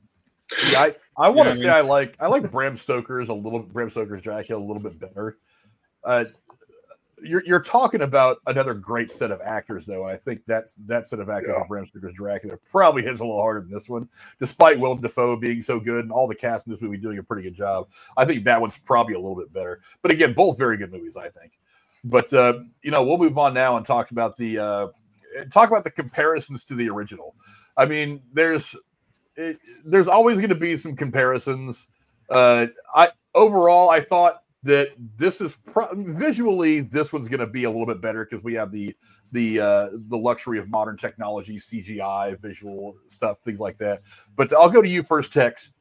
Yeah, I want to say I like Bram Stoker's Dracula a little bit better. You're talking about another great set of actors, though, and I think that set of actors in Bram Stoker's Dracula probably hits a little harder than this one, despite Willem Dafoe being so good and all the cast in this movie doing a pretty good job. I think that one's probably a little bit better. But again, both very good movies, I think. But we'll move on now and talk about the comparisons to the original. I mean, there's always going to be some comparisons. Overall, I thought that this is visually, this one's going to be a little bit better because we have the luxury of modern technology, CGI, visual stuff, things like that. But I'll go to you first, Tex.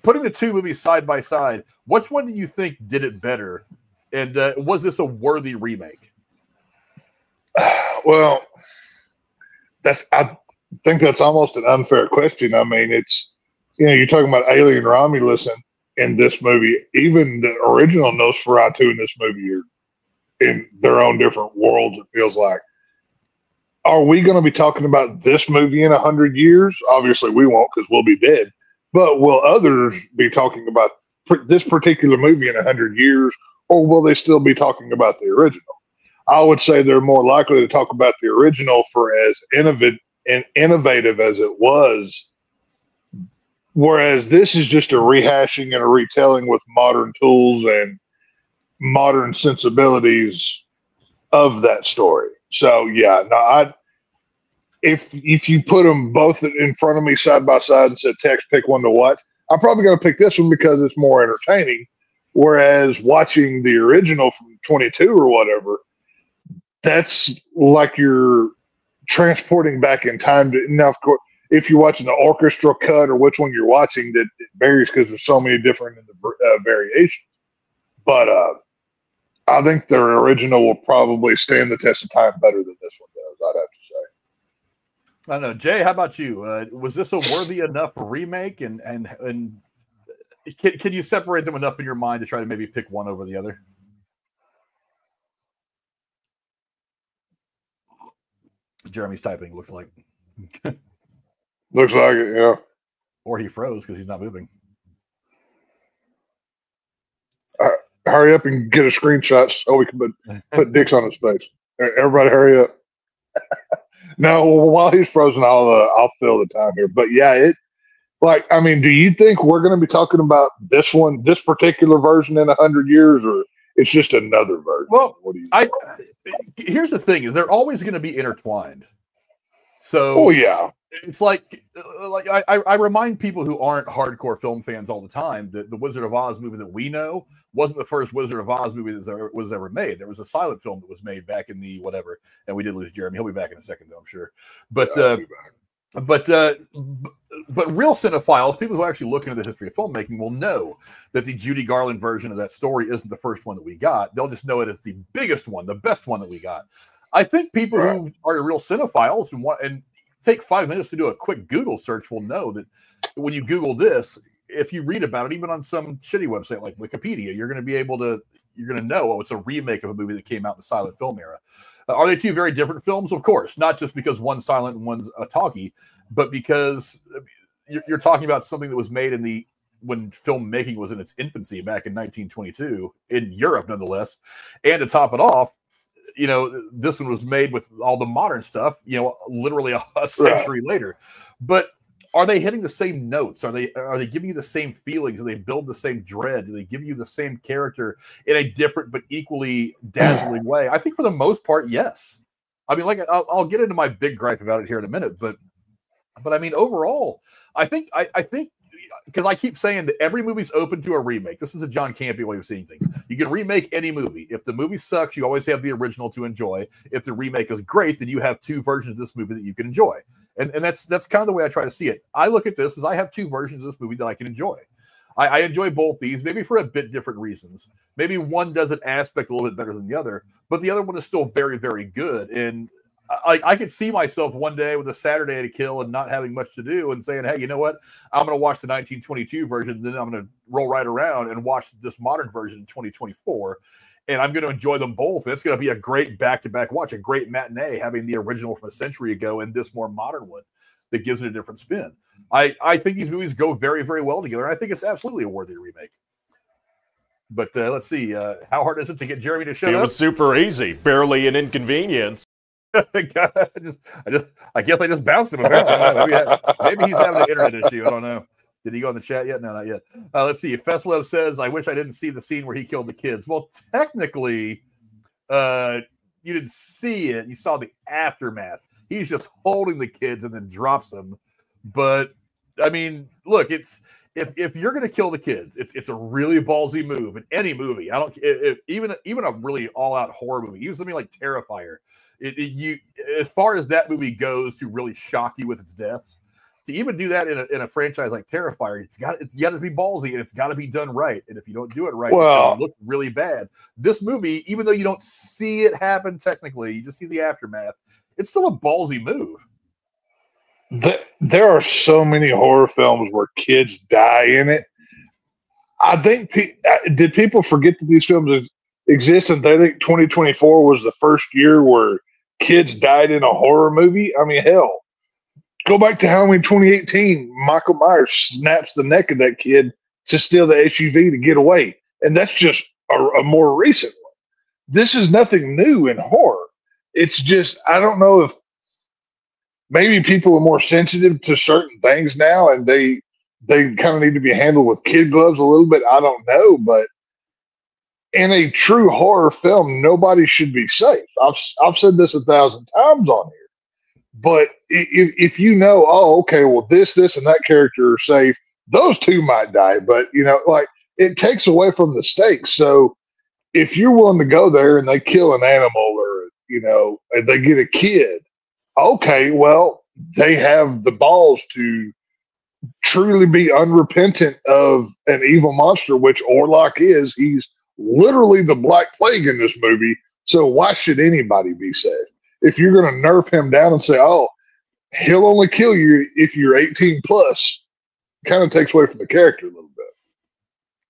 Putting the 2 movies side by side, which one do you think did it better? And was this a worthy remake? Well, I think that's almost an unfair question. I mean, it's, you're talking about Alien Romulus in this movie. Even the original Nosferatu in this movie are in their own different worlds, it feels like. Are we going to be talking about this movie in 100 years? Obviously, we won't because we'll be dead. But will others be talking about this particular movie in 100 years, or will they still be talking about the original? I would say they're more likely to talk about the original for as innovative as it was, whereas this is just a rehashing and a retelling with modern tools and modern sensibilities of that story. So yeah, no, if you put them both in front of me side by side and said, Tex, pick one to watch, I'm probably going to pick this one because it's more entertaining. Whereas watching the original from 22 or whatever, that's like you're transporting back in time to, now, of course, if you're watching the orchestral cut or which one you're watching, that it varies because there's so many different variations. But I think their original will probably stand the test of time better than this one does, I'd have to say. I don't know. Jay, how about you? Was this a worthy enough remake? And can you separate them enough in your mind to try to maybe pick one over the other? Jeremy's typing, looks like. Looks like it, yeah. Or he froze because he's not moving. Hurry up and get a screenshot so we can put dicks on his face. Everybody hurry up. No, while he's frozen, I'll fill the time here. But yeah, do you think we're going to be talking about this particular version in 100 years, or it's just another version? Well, here's the thing: is they're always going to be intertwined. So, yeah, it's like I remind people who aren't hardcore film fans all the time that the Wizard of Oz movie that we know wasn't the first Wizard of Oz movie that was ever made. There was a silent film that was made back in the whatever, and we did lose Jeremy. He'll be back in a second, though, I'm sure. But real cinephiles, people who actually look into the history of filmmaking, will know that the Judy Garland version of that story isn't the first one that we got. They'll just know it as the biggest one, the best one that we got. I think people who are real cinephiles and take 5 minutes to do a quick Google search will know that when you Google this, if you read about it, even on some shitty website like Wikipedia, you're going to know, it's a remake of a movie that came out in the silent film era. Are they two very different films? Of course, not just because one's silent and one's a talkie, but because you're talking about something that was made when filmmaking was in its infancy back in 1922 in Europe, nonetheless. And to top it off, this one was made with all the modern stuff, literally a century later. But are they hitting the same notes? Are they giving you the same feelings? Do they build the same dread? Do they give you the same character in a different but equally dazzling way? I think for the most part, yes. I mean, I'll get into my big gripe about it here in a minute, but I mean, overall, I think because I keep saying that every movie's open to a remake. This is a John Campea way of seeing things. You can remake any movie. If the movie sucks, you always have the original to enjoy. If the remake is great, then you have two versions of this movie that you can enjoy. And that's kind of the way I try to see it. I look at this as I have two versions of this movie that I can enjoy. I enjoy both these, maybe for a bit different reasons. Maybe one does an aspect a little bit better than the other, but the other one is still very, very good. And I could see myself one day with a Saturday to kill and not having much to do and saying, hey, you know what? I'm going to watch the 1922 version. Then I'm going to roll right around and watch this modern version in 2024. And I'm going to enjoy them both. And it's going to be a great back-to-back watch, a great matinee, having the original from a century ago and this more modern one that gives it a different spin. I think these movies go very, very well together. And I think it's absolutely a worthy remake. But let's see. How hard is it to get Jeremy to shut up? It was super easy. Barely an inconvenience. I guess I just bounced him. Maybe he's having an internet issue. I don't know. Did he go in the chat yet? No, not yet. Let's see. Feslev says, I wish I didn't see the scene where he killed the kids. Well, technically, you didn't see it. You saw the aftermath. He's just holding the kids and then drops them. But, I mean, look, if you're going to kill the kids, it's a really ballsy move in any movie. Even a really all-out horror movie, even something like Terrifier. As far as that movie goes to really shock you with its deaths, to even do that in a franchise like Terrifier, it's got to be ballsy and it's got to be done right. And if you don't do it right, it's going to look really bad. This movie, even though you don't see it happen technically, you just see the aftermath. It's still a ballsy move. There are so many horror films where kids die in it. I think did people forget that these films exist? And they think 2024 was the first year where kids died in a horror movie. I mean, hell, go back to Halloween 2018. Michael Myers snaps the neck of that kid to steal the SUV to get away. And that's just a more recent one. This is nothing new in horror. It's just, I don't know if maybe people are more sensitive to certain things now and they kind of need to be handled with kid gloves a little bit. I don't know, but in a true horror film, nobody should be safe. I've said this 1,000 times on here. But if you know, okay, well, this, and that character are safe, those two might die. But, it takes away from the stakes. So if you're willing to go there and they kill an animal or, and they get a kid, okay, well, they have the balls to truly be unrepentant of an evil monster, which Orlok is. He's literally the Black Plague in this movie. So why should anybody be safe? If you're going to nerf him down and say, oh, he'll only kill you if you're 18 plus, kind of takes away from the character a little bit.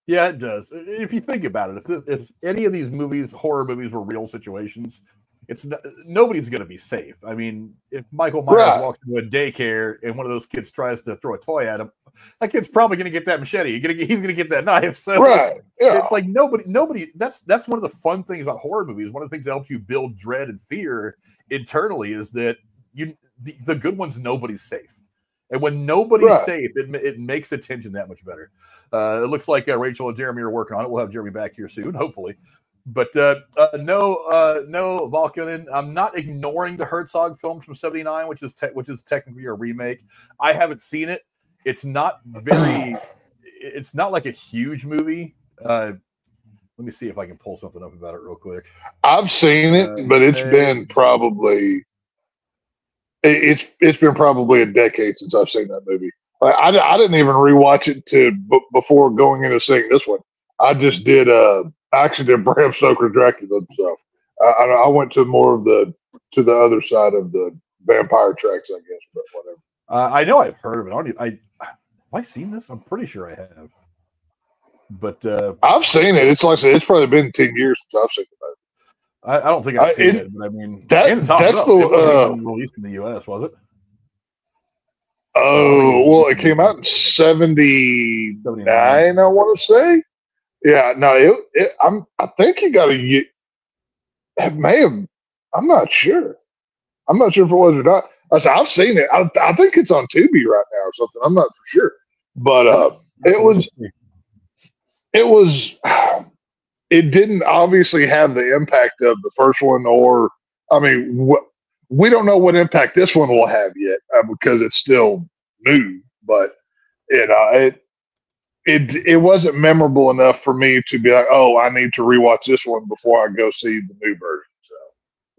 Yeah, it does. If you think about it, if any of these movies, horror movies, were real situations, nobody's going to be safe. I mean, if Michael Myers walks into a daycare and one of those kids tries to throw a toy at him, that kid's probably going to get that machete. He's going to get that knife. So it's like nobody. That's one of the fun things about horror movies. One of the things that helps you build dread and fear internally is that the good ones, nobody's safe. And when nobody's safe, it makes the tension that much better. It looks like Rachel and Jeremy are working on it. We'll have Jeremy back here soon, hopefully. But no, Valkonen. I'm not ignoring the Herzog films from '79, which is technically a remake. I haven't seen it. It's not it's not like a huge movie. Let me see if I can pull something up about it real quick. I've seen it, but it's been probably. It's been probably a decade since I've seen that movie. I didn't even rewatch it before going into seeing this one. I just did actually did Bram Stoker Dracula, so I went to more of the other side of the vampire tracks, I guess. But whatever. I know I've heard of it. Have I seen this? I'm pretty sure I have. But I've seen it. It's like I said, it's probably been 10 years since I've seen it. I don't think I've seen it, but I mean, that's the released in the U.S., was it? Oh, well, it came out in 79, I want to say. Yeah, no, I think you got it may have. I'm not sure. I'm not sure if it was or not. I've seen it. I think it's on Tubi right now or something. I'm not for sure, but it didn't obviously have the impact of the first one, or I mean, we don't know what impact this one will have yet because it's still new. But it wasn't memorable enough for me to be like, oh, I need to rewatch this one before I go see the new version. So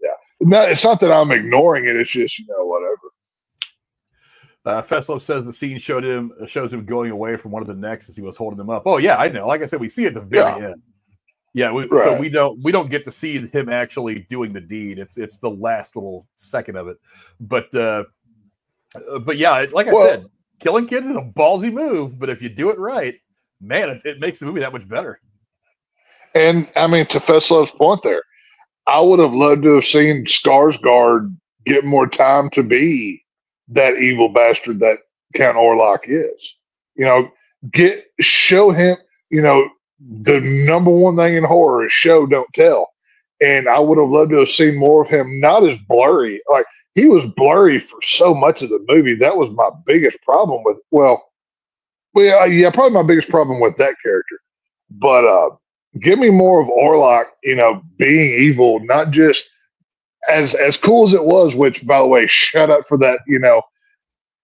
yeah, it's not that I'm ignoring it. It's just whatever. Feslow says the scene shows him going away from one of the necks as he was holding them up. Oh yeah, I know. Like I said, we see it at the very end. Yeah, so we don't get to see him actually doing the deed. It's the last little second of it. But yeah, like I said, killing kids is a ballsy move. But if you do it right, man, it makes the movie that much better. And I mean, to Feslow's point there, I would have loved to have seen Skarsgård get more time to be that evil bastard that Count Orlok is. Show him. The number one thing in horror is show, don't tell. And I would have loved to have seen more of him, not as blurry. Like, he was blurry for so much of the movie. That was my biggest problem with, probably my biggest problem with that character. But give me more of Orlok, being evil, not just as cool as it was, which, by the way, shout out for that,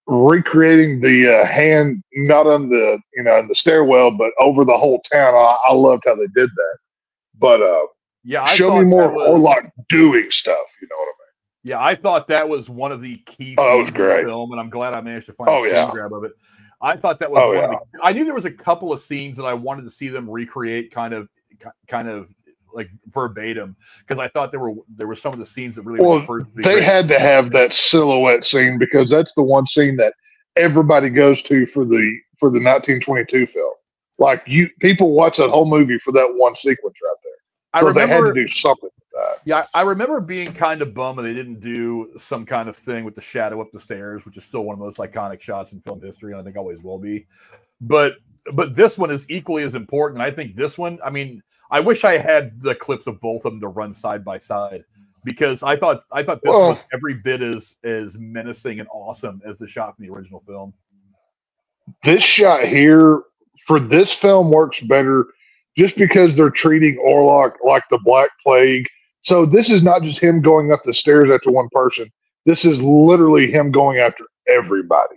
recreating the hand not on the in the stairwell but over the whole town. I loved how they did that. But show me more of Orlok doing stuff. You know what I mean? Yeah, I thought that was one of the key scenes in the film, and I'm glad I managed to find a screen grab of it. I thought that was one of the. I knew there was a couple of scenes that I wanted to see them recreate, kind of like verbatim, because I thought there were some of the scenes that really they had to have that silhouette scene, because that's the one scene that everybody goes to for the 1922 film. Like, people watch that whole movie for that one sequence right there. So they had to do something with that. Yeah, I remember being kind of bummed they didn't do some kind of thing with the shadow up the stairs, which is still one of the most iconic shots in film history, and I think always will be. But this one is equally as important. I think this one, I mean, I wish I had the clips of both of them to run side by side, because I thought this was every bit as menacing and awesome as the shot from the original film. This shot here for this film works better just because they're treating Orlok like the Black Plague. So this is not just him going up the stairs after one person. This is literally him going after everybody.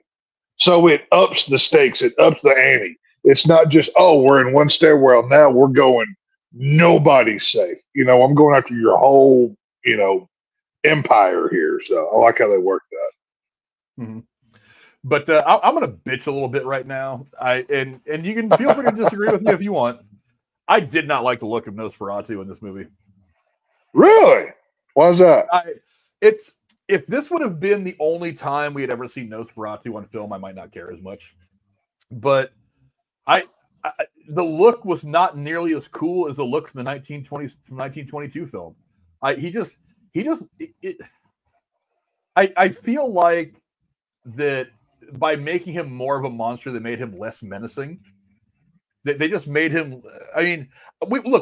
So it ups the stakes. It ups the ante. It's not just, oh, we're in one stairwell. Now we're going, nobody's safe. I'm going after your whole, empire here. So I like how they work that. Mm-hmm. But I'm going to bitch a little bit right now. And you can feel free to disagree with me if you want. I did not like the look of Nosferatu in this movie. Really? Why is that? If this would have been the only time we had ever seen Nosferatu on film, I might not care as much. But the look was not nearly as cool as the look from the 1922 film. I feel like that by making him more of a monster, they made him less menacing. They just made him. I mean,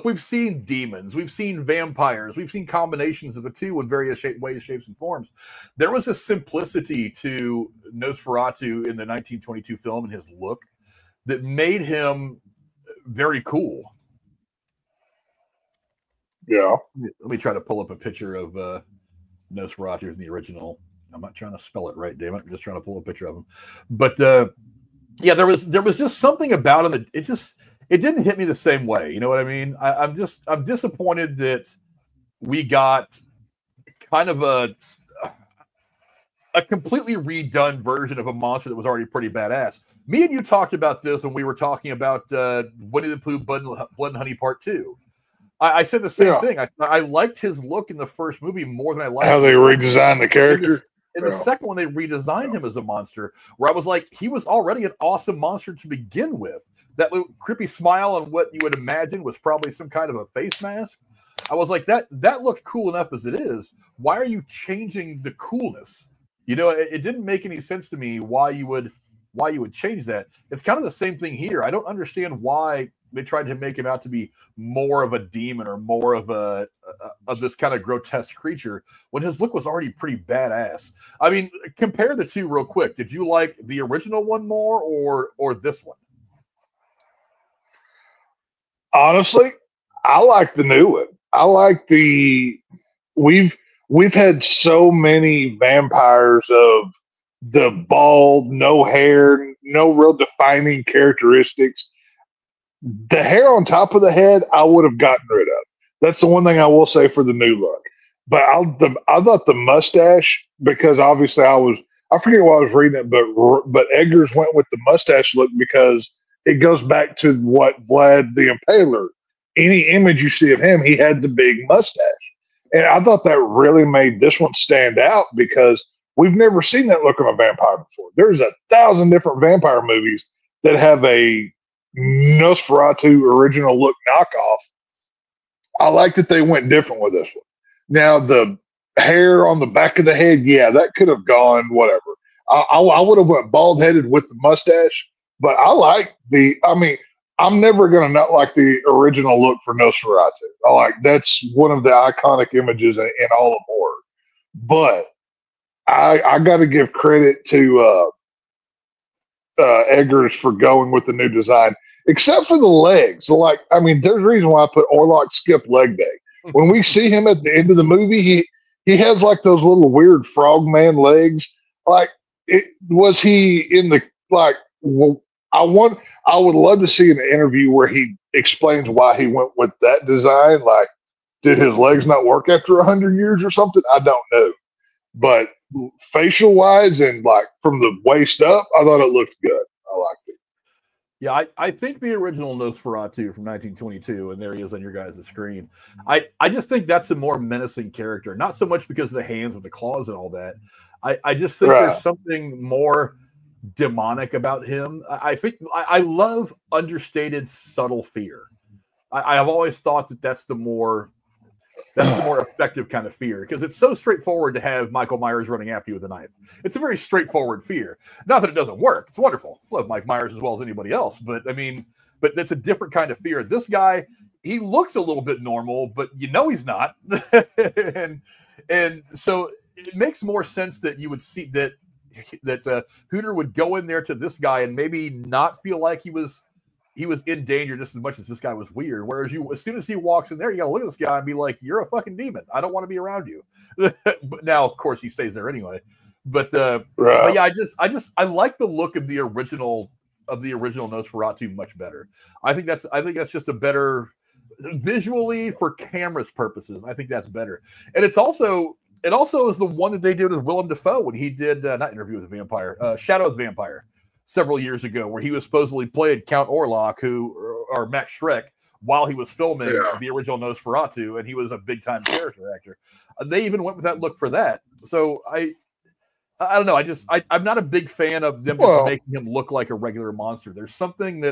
we've seen demons, we've seen vampires, we've seen combinations of the two in various ways, shapes, and forms. There was a simplicity to Nosferatu in the 1922 film and his look that made him very cool. Yeah. Let me try to pull up a picture of Nosferatu in the original. I'm not trying to spell it right, damn it. I'm just trying to pull a picture of him. But yeah, there was just something about him that it didn't hit me the same way. You know what I mean? I'm disappointed that we got kind of a completely redone version of a monster that was already pretty badass. Me and you talked about this when we were talking about Winnie the Pooh Blood and Honey Part 2. I said the same thing. I liked his look in the first movie more than I liked how they redesigned the character. In the second one, they redesigned him as a monster, where I was like, he was already an awesome monster to begin with. That creepy smile and what you would imagine was probably some kind of a face mask. I was like, that looked cool enough as it is. Why are you changing the coolness? You know, it didn't make any sense to me why you would change that. It's kind of the same thing here. I don't understand why they tried to make him out to be more of a demon or more of this kind of grotesque creature when his look was already pretty badass. I mean, compare the two real quick. Did you like the original one more or this one? Honestly, I like the new one. I like we've had so many vampires of the bald, no hair, no real defining characteristics. The hair on top of the head, I would have gotten rid of. That's the one thing I will say for the new look. But I thought the mustache, because obviously I forget what I was reading it, but Eggers went with the mustache look because it goes back to what Vlad the Impaler. Any image you see of him, he had the big mustache. And I thought that really made this one stand out because we've never seen that look on a vampire before. There's 1,000 different vampire movies that have a Nosferatu original look knockoff. I like that they went different with this one. Now, the hair on the back of the head, yeah, that could have gone whatever. I would have went bald-headed with the mustache, but I'm never going to not like the original look for Nosferatu. That's one of the iconic images in all of horror. But I got to give credit to Eggers for going with the new design, except for the legs. There's a reason why I put Orlok skip leg day. When we see him at the end of the movie, he has like those little weird frogman legs. Was he in the I would love to see an interview where he explains why he went with that design. Like, did his legs not work after 100 years or something? I don't know. But facial wise and like from the waist up, I thought it looked good. I liked it. Yeah, I think the original Nosferatu from 1922, and there he is on your guys' screen. I just think that's a more menacing character, not so much because of the hands with the claws and all that. I just think there's something more demonic about him. I think I love understated, subtle fear. I have always thought that's the more effective kind of fear, because it's so straightforward to have Michael Myers running after you with a knife. It's a very straightforward fear. Not that it doesn't work. It's wonderful. I love Mike Myers as well as anybody else, but that's a different kind of fear. This guy, he looks a little bit normal, but he's not. and so it makes more sense that you would see that Hooter would go in there to this guy and maybe not feel like he was in danger just as much as this guy was weird. Whereas as soon as he walks in there, you got to look at this guy and be like, "You're a fucking demon. I don't want to be around you." But now, of course, he stays there anyway. But yeah, I like the look of the original Nosferatu much better. I think that's just a better visually for cameras purposes. I think that's better, and it also is the one that they did with Willem Dafoe when he did not Interview with the Vampire, Shadow of the Vampire, several years ago, where he was supposedly played Count Orlok, or Max Schreck, while he was filming the original Nosferatu, and he was a big time character actor. They even went with that look for that. So I don't know. I'm not a big fan of them just making him look like a regular monster. There's something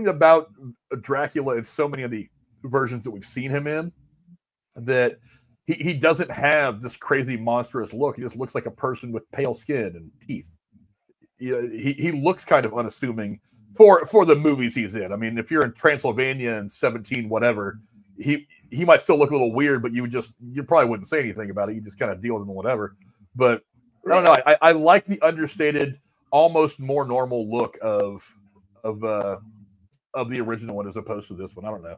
about Dracula in so many of the versions that we've seen him in that he doesn't have this crazy monstrous look. He just looks like a person with pale skin and teeth. He looks kind of unassuming for the movies he's in. I mean, if you're in Transylvania and 17 whatever, he might still look a little weird, but you probably wouldn't say anything about it. You just kind of deal with him or whatever. But I don't know. I like the understated, almost more normal look of the original one as opposed to this one. I don't know.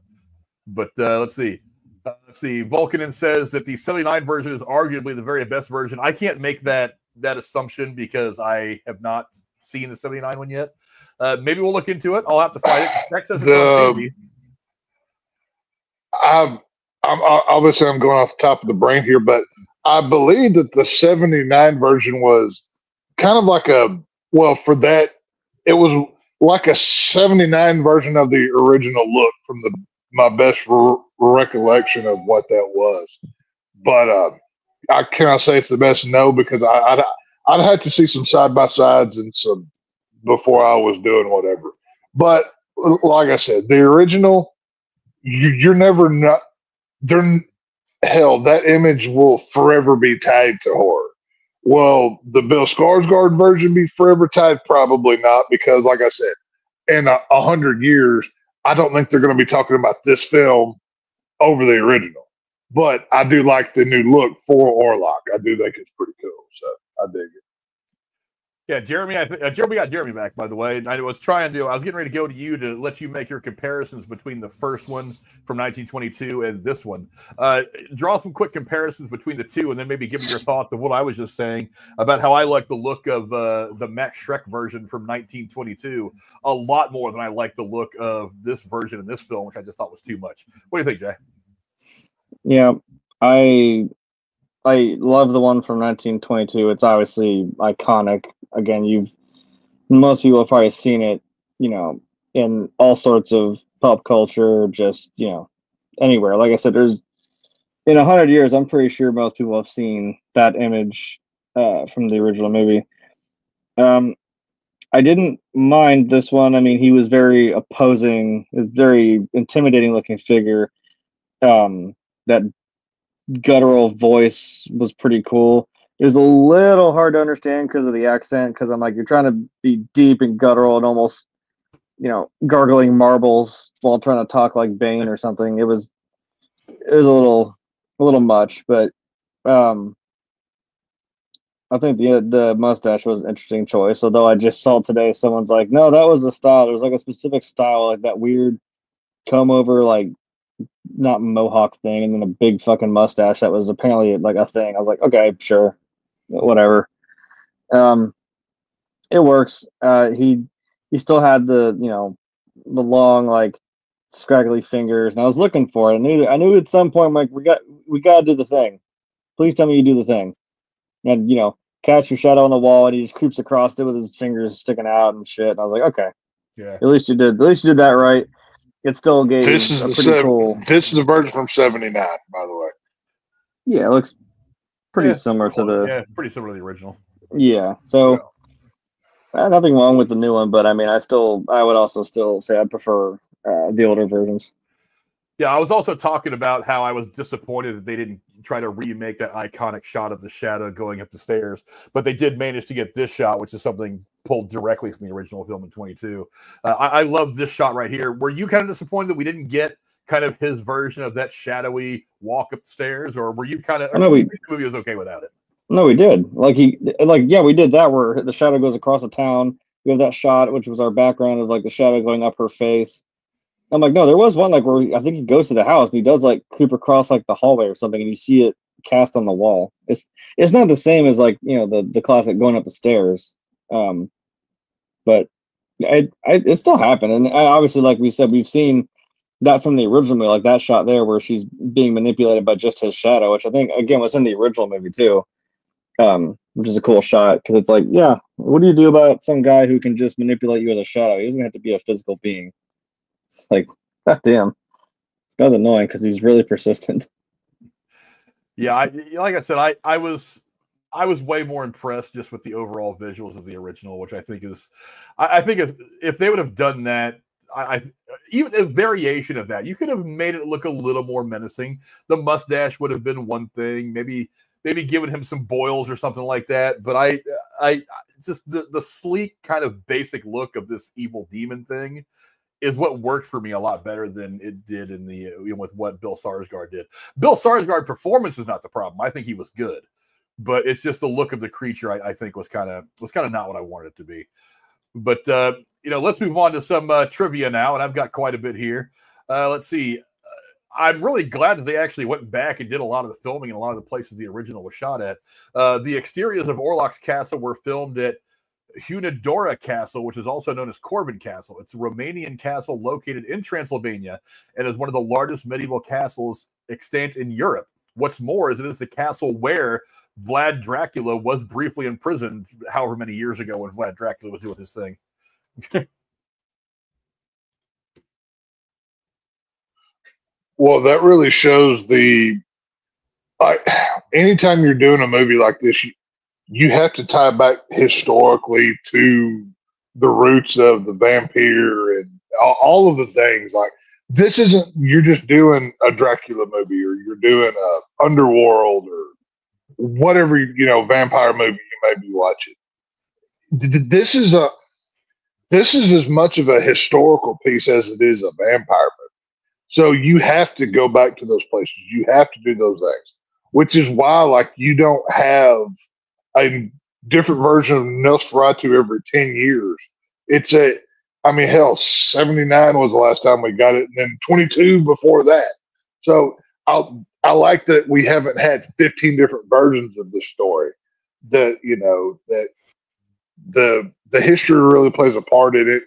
But let's see. Vulcanin says that the 79 version is arguably the very best version. I can't make that assumption because I have not seen the 79 one yet. Maybe we'll look into it. I'll have to find it. That says it's on TV. Obviously I'm going off the top of the brain here, but I believe that the 79 version was kind of like for that, it was like a 79 version of the original look from my best recollection of what that was. But I cannot say it's the best. No, because I'd have to see some side by sides and some before I was doing whatever. But like I said, the original, you're never not. Hell, that image will forever be tied to horror. Will the Bill Skarsgård version be forever tied? Probably not, because like I said, in 100 years, I don't think they're going to be talking about this film over the original. But I do like the new look for Orlok. I do think it's pretty cool, so I dig it. Yeah, Jeremy, Jeremy got Jeremy back, by the way. I was getting ready to go to you to let you make your comparisons between the first one from 1922 and this one. Draw some quick comparisons between the two, and then maybe give me your thoughts of what I was just saying about how I like the look of the Max Schreck version from 1922 a lot more than I like the look of this version in this film, which I just thought was too much. What do you think, Jay? Yeah, I love the one from 1922. It's obviously iconic. Again, most people have probably seen it, in all sorts of pop culture, just, anywhere. Like I said, in 100 years, I'm pretty sure most people have seen that image from the original movie. I didn't mind this one. I mean, he was very opposing, very intimidating looking figure. That guttural voice was pretty cool. It was a little hard to understand because of the accent, because I'm like, you're trying to be deep and guttural and almost, gargling marbles while trying to talk like Bane or something. It was a little much, but I think the mustache was an interesting choice. Although I just saw today someone's like, no, that was the style. There was like a specific style, like that weird comb over, like not mohawk thing, and then a big fucking mustache that was apparently like a thing. I was like, okay, sure, whatever. It works. He still had the the long, like, scraggly fingers, and I was looking for it. I knew at some point, like, we got to do the thing. Please tell me you do the thing. And catch your shadow on the wall, and he just creeps across it with his fingers sticking out and shit. And I was like, okay, yeah, at least you did that right. It still gave a pretty cool. This is the version from 79, by the way. Yeah, it looks pretty similar to pretty similar to the original. Yeah, so nothing wrong with the new one, but I mean, I would also still say I prefer the older versions. Yeah, I was also talking about how I was disappointed that they didn't try to remake that iconic shot of the shadow going up the stairs, but they did manage to get this shot, which is something pulled directly from the original film in 22. I love this shot right here. Were you kind of disappointed that we didn't get kind of his version of that shadowy walk up the stairs, or were you kind of? No, the movie was okay without it. No, we did. We did that where the shadow goes across the town. We have that shot, which was our background of like the shadow going up her face. I'm like, no, there was one like where I think he goes to the house and he does like creep across like the hallway or something, and you see it cast on the wall. It's not the same as like the classic going up the stairs, but it still happened. And obviously, like we said, we've seen that from the original movie, like that shot there where she's being manipulated by just his shadow, which I think again was in the original movie too, which is a cool shot because it's like, yeah, what do you do about some guy who can just manipulate you with a shadow? He doesn't have to be a physical being. It's like, God damn. This guy's annoying because he's really persistent. Yeah, like I said, I was way more impressed just with the overall visuals of the original, which I think is, I think if they would have done that, even a variation of that, you could have made it look a little more menacing. The mustache would have been one thing, maybe giving him some boils or something like that. But I just the sleek kind of basic look of this evil demon thing is what worked for me a lot better than it did in the with what Bill Skarsgård did. Bill Skarsgård performance is not the problem. I think he was good, but it's just the look of the creature. I think was kind of not what I wanted it to be. But let's move on to some trivia now, and I've got quite a bit here. Let's see. I'm really glad that they actually went back and did a lot of the filming in a lot of the places the original was shot at. The exteriors of Orlok's castle were filmed at Hunidora Castle, which is also known as Corrin Castle. It's a Romanian castle located in Transylvania and is one of the largest medieval castles extant in Europe. What's more is it is the castle where Vlad Dracula was briefly imprisoned however many years ago when Vlad Dracula was doing his thing. Well, that really shows anytime you're doing a movie like this, you have to tie back historically to the roots of the vampire and all of the things. Like, this isn't, you're just doing a Dracula movie or you're doing a Underworld or whatever, vampire movie you may be watching. This is as much of a historical piece as it is a vampire movie. So you have to go back to those places. You have to do those things, which is why, like, you don't have a different version of Nosferatu every 10 years. It's hell, 79 was the last time we got it, and then 22 before that. So I like that we haven't had 15 different versions of this story. That the history really plays a part in it.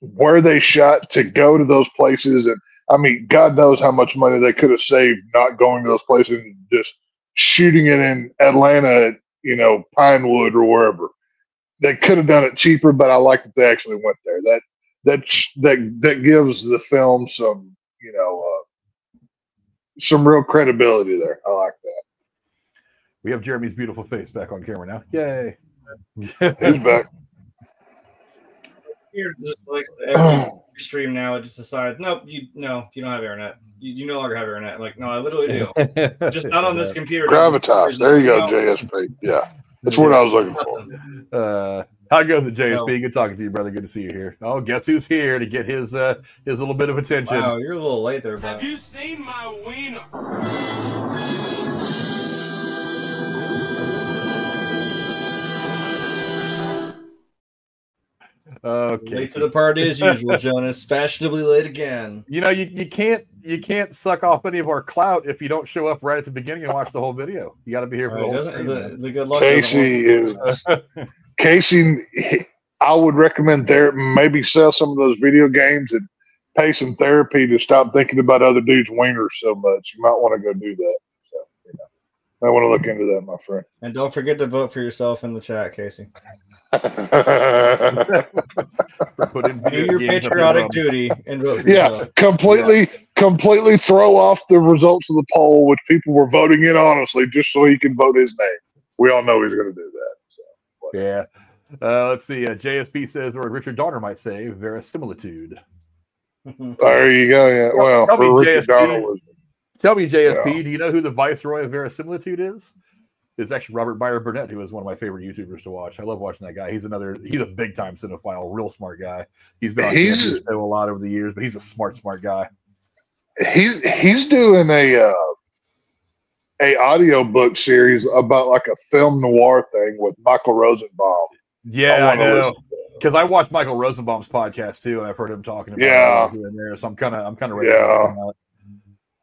Where they shot to go to those places, and God knows how much money they could have saved not going to those places and just shooting it in Atlanta, Pinewood or wherever. They could have done it cheaper, but I like that they actually went there. That gives the film some, some real credibility there. I like that. We have Jeremy's beautiful face back on camera now. Yay! He's back. Here, just like every stream now, it just decides, nope, you don't have internet. You no longer have internet. Like, no, I literally do. Just not on this computer. Gravitas. There you go, JSP. Yeah, that's what I was looking for. How goes it, JSP? Good talking to you, brother. Good to see you here. Oh, guess who's here to get his little bit of attention? Wow, you're a little late there, bro. Have you seen my wiener? Okay. Late to the party as usual, Jonas. Fashionably late again. You can't suck off any of our clout if you don't show up right at the beginning and watch the whole video. You got to be here for the whole stream. The good luck. Casey, I would recommend maybe sell some of those video games and pay some therapy to stop thinking about other dudes' wieners so much. You might want to go do that. So, I want to look into that, my friend. And don't forget to vote for yourself in the chat, Casey. Do your patriotic duty and vote for yourself. Completely throw off the results of the poll, which people were voting in honestly, just so he can vote his name. We all know he's going to do that. So, yeah. Let's see. JSP says, or Richard Donner might say, verisimilitude. There you go. Yeah. Well, Tell me, JSP, do you know who the viceroy of verisimilitude is? It's actually Robert Meyer Burnett, who is one of my favorite YouTubers to watch. I love watching that guy. He's a big time cinephile, real smart guy. He's been on the show a lot over the years, but he's a smart guy. He's doing a audiobook series about like a film noir thing with Michael Rosenbaum. Yeah, I know. Because I watched Michael Rosenbaum's podcast too, and I've heard him talking about it here and there. So I'm kind of ready.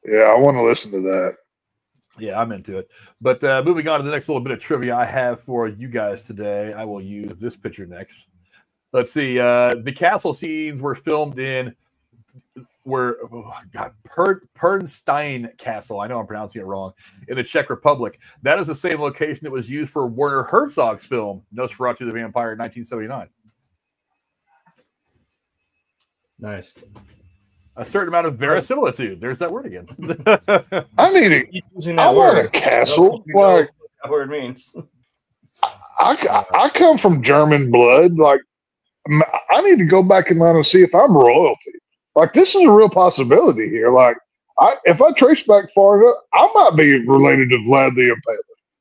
Yeah, I want to listen to that. Yeah, I'm into it. But moving on to the next little bit of trivia I have for you guys today, I will use this picture next. Let's see. The castle scenes were filmed in Pernstein Castle. I know I'm pronouncing it wrong. In the Czech Republic. That is the same location that was used for Werner Herzog's film Nosferatu the Vampire in 1979. Nice. A certain amount of verisimilitude. There's that word again. I need it. Keep using I that want word. a castle. You know Like what that word means. I come from German blood. Like I need to go back in line and see if I'm royalty. Like this is a real possibility here. Like if I trace back far enough, I might be related to Vlad the Impaler.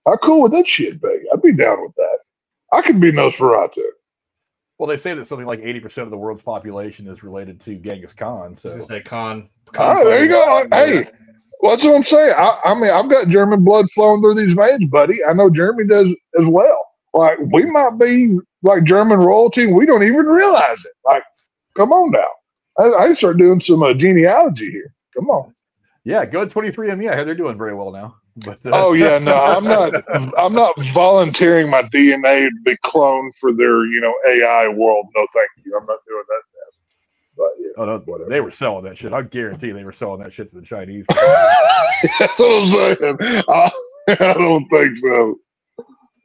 How cool would that shit be? I'd be down with that. I could be Nosferatu. Well, they say that something like 80% of the world's population is related to Genghis Khan. So I was gonna say Khan. All right, there you go. Hey, what's what I'm saying? I mean, I've got German blood flowing through these veins, buddy. I know Germany does as well. Like, we might be like German royalty, and we don't even realize it. Like, come on now. I start doing some genealogy here. Come on. Yeah, go to 23andMe. Yeah, they're doing very well now. But oh yeah, no, I'm not volunteering my DNA to be cloned for their AI world. No, thank you. I'm not doing that. But yeah, oh no, whatever. They were selling that shit. I guarantee they were selling that shit to the Chinese. That's what I'm saying. I don't think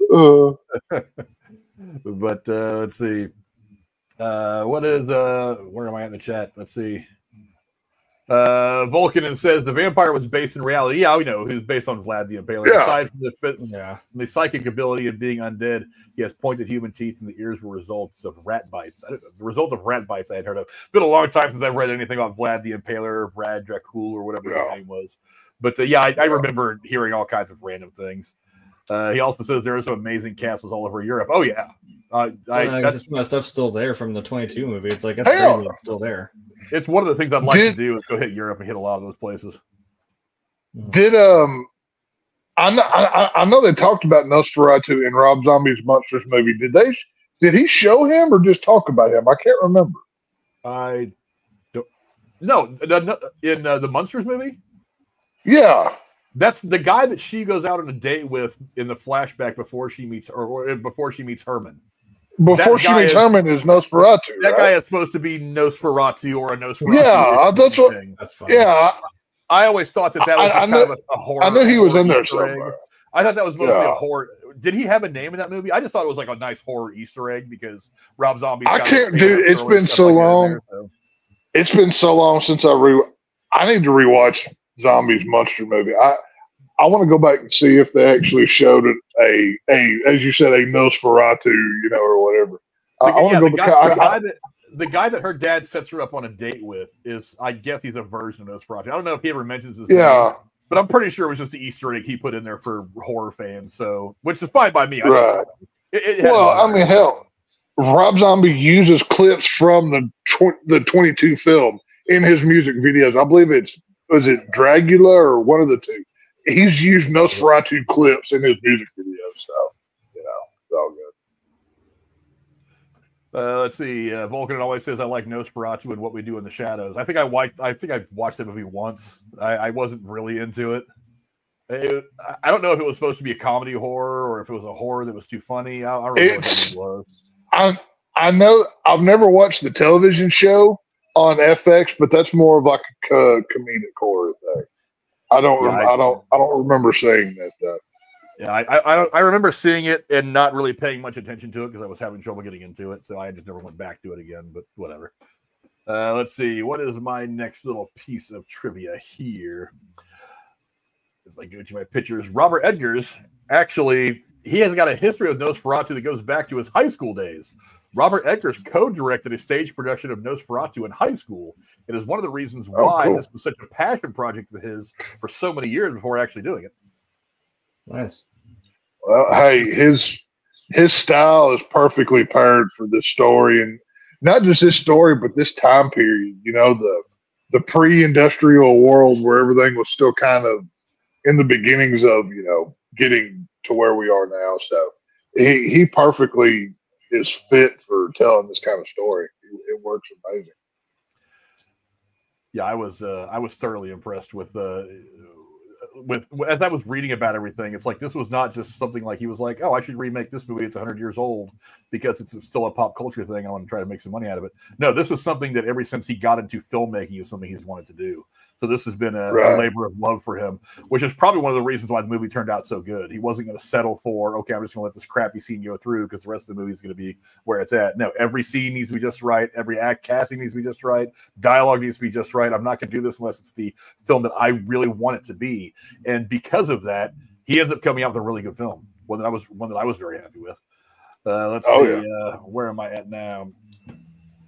so. But let's see. What is where am I in the chat? Let's see. Vulcan says the vampire was based in reality. Yeah, we know he was based on Vlad the Impaler. Yeah. Aside from the psychic ability of being undead, he has pointed human teeth, and the ears were results of rat bites. The result of rat bites I had heard of. It's been a long time since I've read anything about Vlad the Impaler or Vlad Dracula or whatever his name was. But I remember hearing all kinds of random things. He also says there are some amazing castles all over Europe. Oh yeah, that stuff's still there from the 22 movie. It's like that's crazy. It's still there. It's one of the things I'd like to do is go hit Europe and hit a lot of those places. Did I know they talked about Nosferatu in Rob Zombie's Monsters movie. Did he show him or just talk about him? I can't remember. I don't. No, in the Monsters movie. Yeah, that's the guy that she goes out on a date with in the flashback before she meets or before she meets Herman. Before she meets Herman is Nosferatu. That guy is supposed to be Nosferatu or a Nosferatu. Yeah, that's what. That's fine. Yeah, I always thought that was kind of a horror. I knew he was in there somewhere. I thought that was mostly a horror. Did he have a name in that movie? I just thought it was like a nice horror Easter egg because Rob Zombie. I can't do. It's been so long. It's been so long since I need to rewatch Zombie's Monster movie. I want to go back and see if they actually showed it as you said, a Nosferatu, or whatever. The guy that her dad sets her up on a date with is, I guess, he's a version of Nosferatu. I don't know if he ever mentions his name, but I'm pretty sure it was just an Easter egg he put in there for horror fans. So, which is fine by me. Right. I mean, hell, Rob Zombie uses clips from the 22 film in his music videos. I believe was it Dracula or one of the two. He's used Nosferatu clips in his music videos, so it's all good. Let's see. Vulcan always says I like Nosferatu and What We Do in the Shadows. I think I watched that movie once. I wasn't really into it. I don't know if it was supposed to be a comedy horror or if it was a horror that was too funny. I don't know what that was. I know I've never watched the television show on FX, but that's more of like a comedic horror thing. I don't remember seeing that stuff. Yeah, I remember seeing it and not really paying much attention to it because I was having trouble getting into it, so I just never went back to it again. But whatever. Let's see. What is my next little piece of trivia here? As I go to my pictures, Robert Eggers actually he has got a history of Nosferatu that goes back to his high school days. Robert Eggers co-directed a stage production of Nosferatu in high school. It is one of the reasons why this was such a passion project of his for so many years before actually doing it. Nice. Well, hey, his style is perfectly paired for this story, and not just this story, but this time period. The pre-industrial world where everything was still kind of in the beginnings of getting to where we are now. So he perfectly is fit for telling this kind of story. It works amazing. Yeah, I was thoroughly impressed with as I was reading about everything. It's like this was not just something like he was like, oh, I should remake this movie. It's 100 years old because it's still a pop culture thing. I want to try to make some money out of it. No, this was something that ever since he got into filmmaking is something he's wanted to do. So this has been a labor of love for him, which is probably one of the reasons why the movie turned out so good. He wasn't going to settle for, okay, I'm just going to let this crappy scene go through because the rest of the movie is going to be where it's at. No, every scene needs to be just right. Every casting needs to be just right. Dialogue needs to be just right. I'm not going to do this unless it's the film that I really want it to be. And because of that, he ends up coming out with a really good film, one that I was very happy with. Let's see. Where am I at now?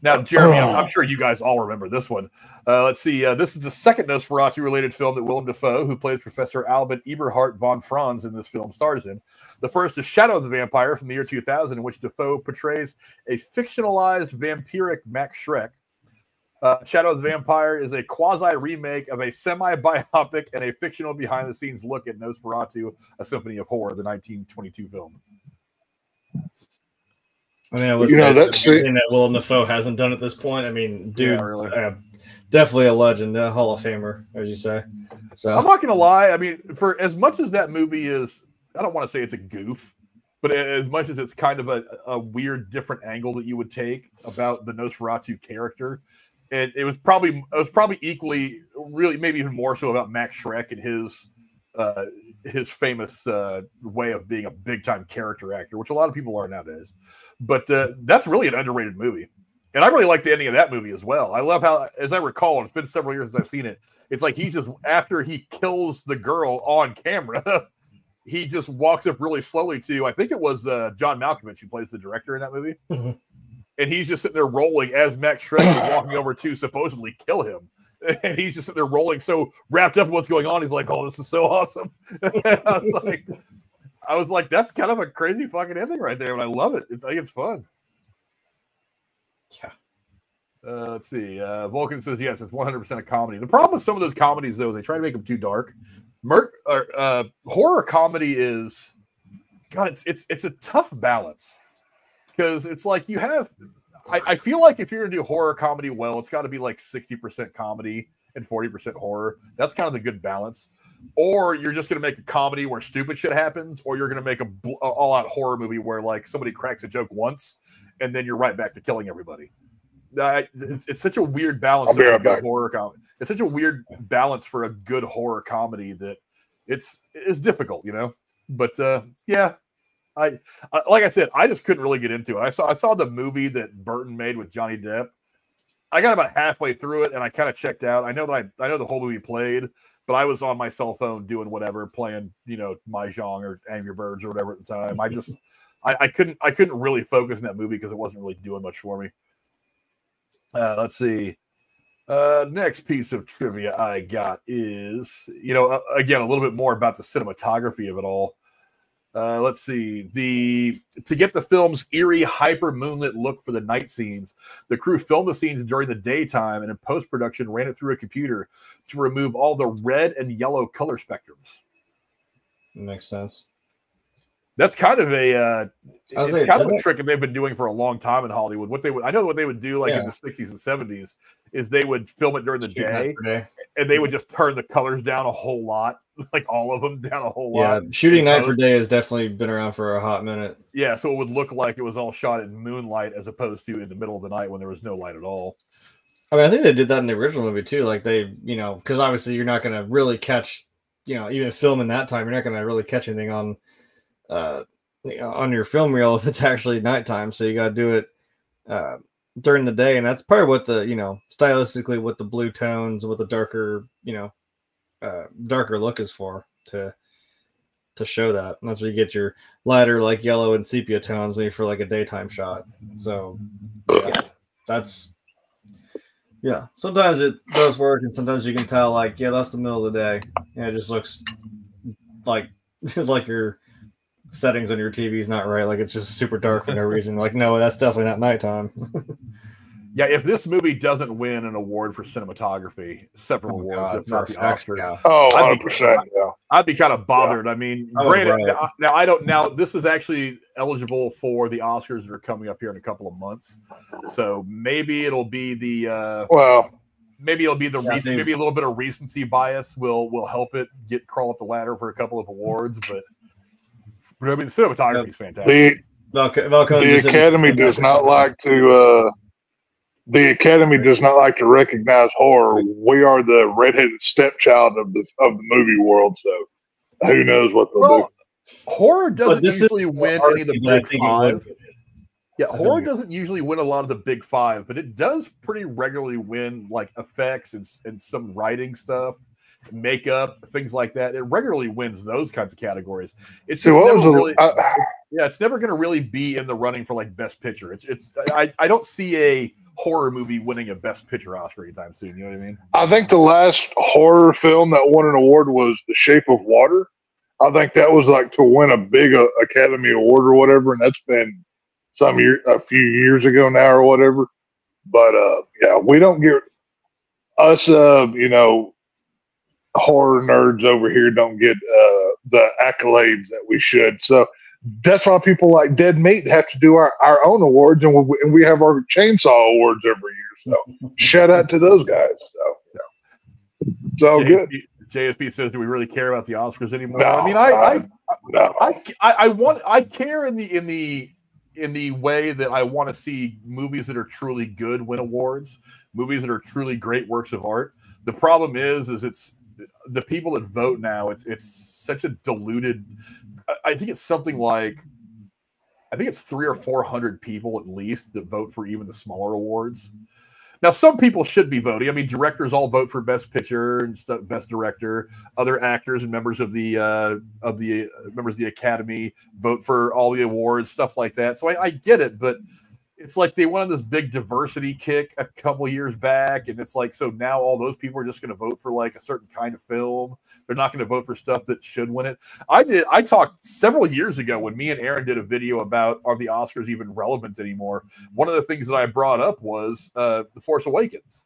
Now, Jeremy, I'm sure you guys all remember this one. Let's see. This is the second Nosferatu-related film that Willem Dafoe, who plays Professor Albert Eberhard von Franz in this film, stars in. The first is Shadow of the Vampire from the year 2000, in which Dafoe portrays a fictionalized vampiric Max Schreck. Shadow of the Vampire is a quasi-remake of a semi-biopic and a fictional behind-the-scenes look at Nosferatu, a Symphony of Horror, the 1922 film. I mean, I would say that's something that Willem Dafoe hasn't done at this point. I mean, dude, definitely a legend, a Hall of Famer, as you say. So I'm not gonna lie. I mean, for as much as that movie is, I don't want to say it's a goof, but as much as it's kind of a weird, different angle that you would take about the Nosferatu character, and it was probably equally, really, maybe even more so about Max Schreck and his famous way of being a big time character actor, which a lot of people are nowadays. But that's really an underrated movie. And I really like the ending of that movie as well. I love how, as I recall, and it's been several years since I've seen it, it's like he's just, after he kills the girl on camera, he just walks up really slowly to, I think it was John Malkovich who plays the director in that movie. Mm-hmm. And he's just sitting there rolling as Max Schreck is walking over to supposedly kill him. And he's just sitting there rolling, so wrapped up in what's going on. He's like, oh, this is so awesome. I was like, that's kind of a crazy fucking ending right there, but I love it. I think it's fun. Yeah. Let's see. Vulcan says, yes, it's 100% a comedy. The problem with some of those comedies, though, is they try to make them too dark. Horror comedy is, God, it's a tough balance. Because it's like you have, I feel like if you're going to do horror comedy well, it's got to be like 60% comedy and 40% horror. That's kind of the good balance. Or you're just going to make a comedy where stupid shit happens, or you're going to make a all-out horror movie where like somebody cracks a joke once, and then you're right back to killing everybody. It's such a weird balance for a good horror comedy. It's such a weird balance for a good horror comedy that it's difficult, you know. But yeah, I like I said, I just couldn't really get into it. I saw the movie that Burton made with Johnny Depp. I got about halfway through it, and I kind of checked out. I know the whole movie played, but I was on my cell phone doing whatever, playing, you know, Mahjong or Angry Birds or whatever at the time. I couldn't really focus in that movie because it wasn't really doing much for me. Let's see. Next piece of trivia I got is, you know, again, a little bit more about the cinematography of it all. Let's see. To get the film's eerie, hyper moonlit look for the night scenes, the crew filmed the scenes during the daytime and in post-production ran it through a computer to remove all the red and yellow color spectrums. Makes sense. That's kind of a trick that they've been doing for a long time in Hollywood. I know what they would do like in the 60s and 70s is they would film it during the day and they would just turn the colors down a whole lot, like all of them down a whole lot. Yeah, shooting night for day has definitely been around for a hot minute. Yeah, so it would look like it was all shot in moonlight as opposed to in the middle of the night when there was no light at all. I mean, I think they did that in the original movie too. Like they, you know, because obviously you're not going to really catch, you know, even filming that time, you're not going to really catch anything on your film reel if it's actually nighttime. So you got to do it during the day, and that's part of what the, you know, stylistically with the blue tones, with the darker, you know, darker look is for to show that. And that's where you get your lighter like yellow and sepia tones when you're for like a daytime shot. So yeah, sometimes it does work, and sometimes you can tell like, yeah, that's the middle of the day. And it just looks like like your settings on your TV is not right. Like it's just super dark for no reason. Like, no, that's definitely not nighttime. Yeah, if this movie doesn't win an award for cinematography, several awards, if not the Oscar, oh, 100%. I'd be kind of bothered. I mean, granted, now this is actually eligible for the Oscars that are coming up here in a couple of months. So maybe it'll be the maybe it'll be the maybe a little bit of recency bias will help it crawl up the ladder for a couple of awards, but I mean, the cinematography is fantastic. The Academy does not like to the Academy does not like to recognize horror. We are the redheaded stepchild of the movie world. So who knows what they'll do? Horror doesn't usually win any of the big five. Yeah, horror think doesn't usually win a lot of the big five, but it does pretty regularly win like effects and some writing stuff, makeup, things like that. It regularly wins those kinds of categories. It's just it's never going to really be in the running for like Best Picture. I don't see a horror movie winning a Best Picture Oscar anytime soon. You know what I mean? I think the last horror film that won an award was The Shape of Water. I think that was like to win a big Academy Award or whatever, and that's been a few years ago now or whatever. But yeah, we don't get us horror nerds over here don't get the accolades that we should. So that's why people like Dead Meat have to do our own awards, and we have our Chainsaw Awards every year. So shout out to those guys. So yeah. It's all good. JSP says, "Do we really care about the Oscars anymore?" No, I mean, I care in the way that I want to see movies that are truly good win awards, movies that are truly great works of art. The problem is it's the people that vote now. It's such a diluted. I think it's something like, I think it's 300 or 400 people at least that vote for even the smaller awards. Now, some people should be voting. I mean, directors all vote for Best Picture and stuff, Best Director. Other actors and members of the Academy vote for all the awards, stuff like that. So I get it, but it's like they went on this big diversity kick a couple years back, and it's like, so now all those people are just going to vote for like a certain kind of film. They're not going to vote for stuff that should win it. I talked several years ago when me and Aaron did a video about, are the Oscars even relevant anymore? One of the things that I brought up was The Force Awakens.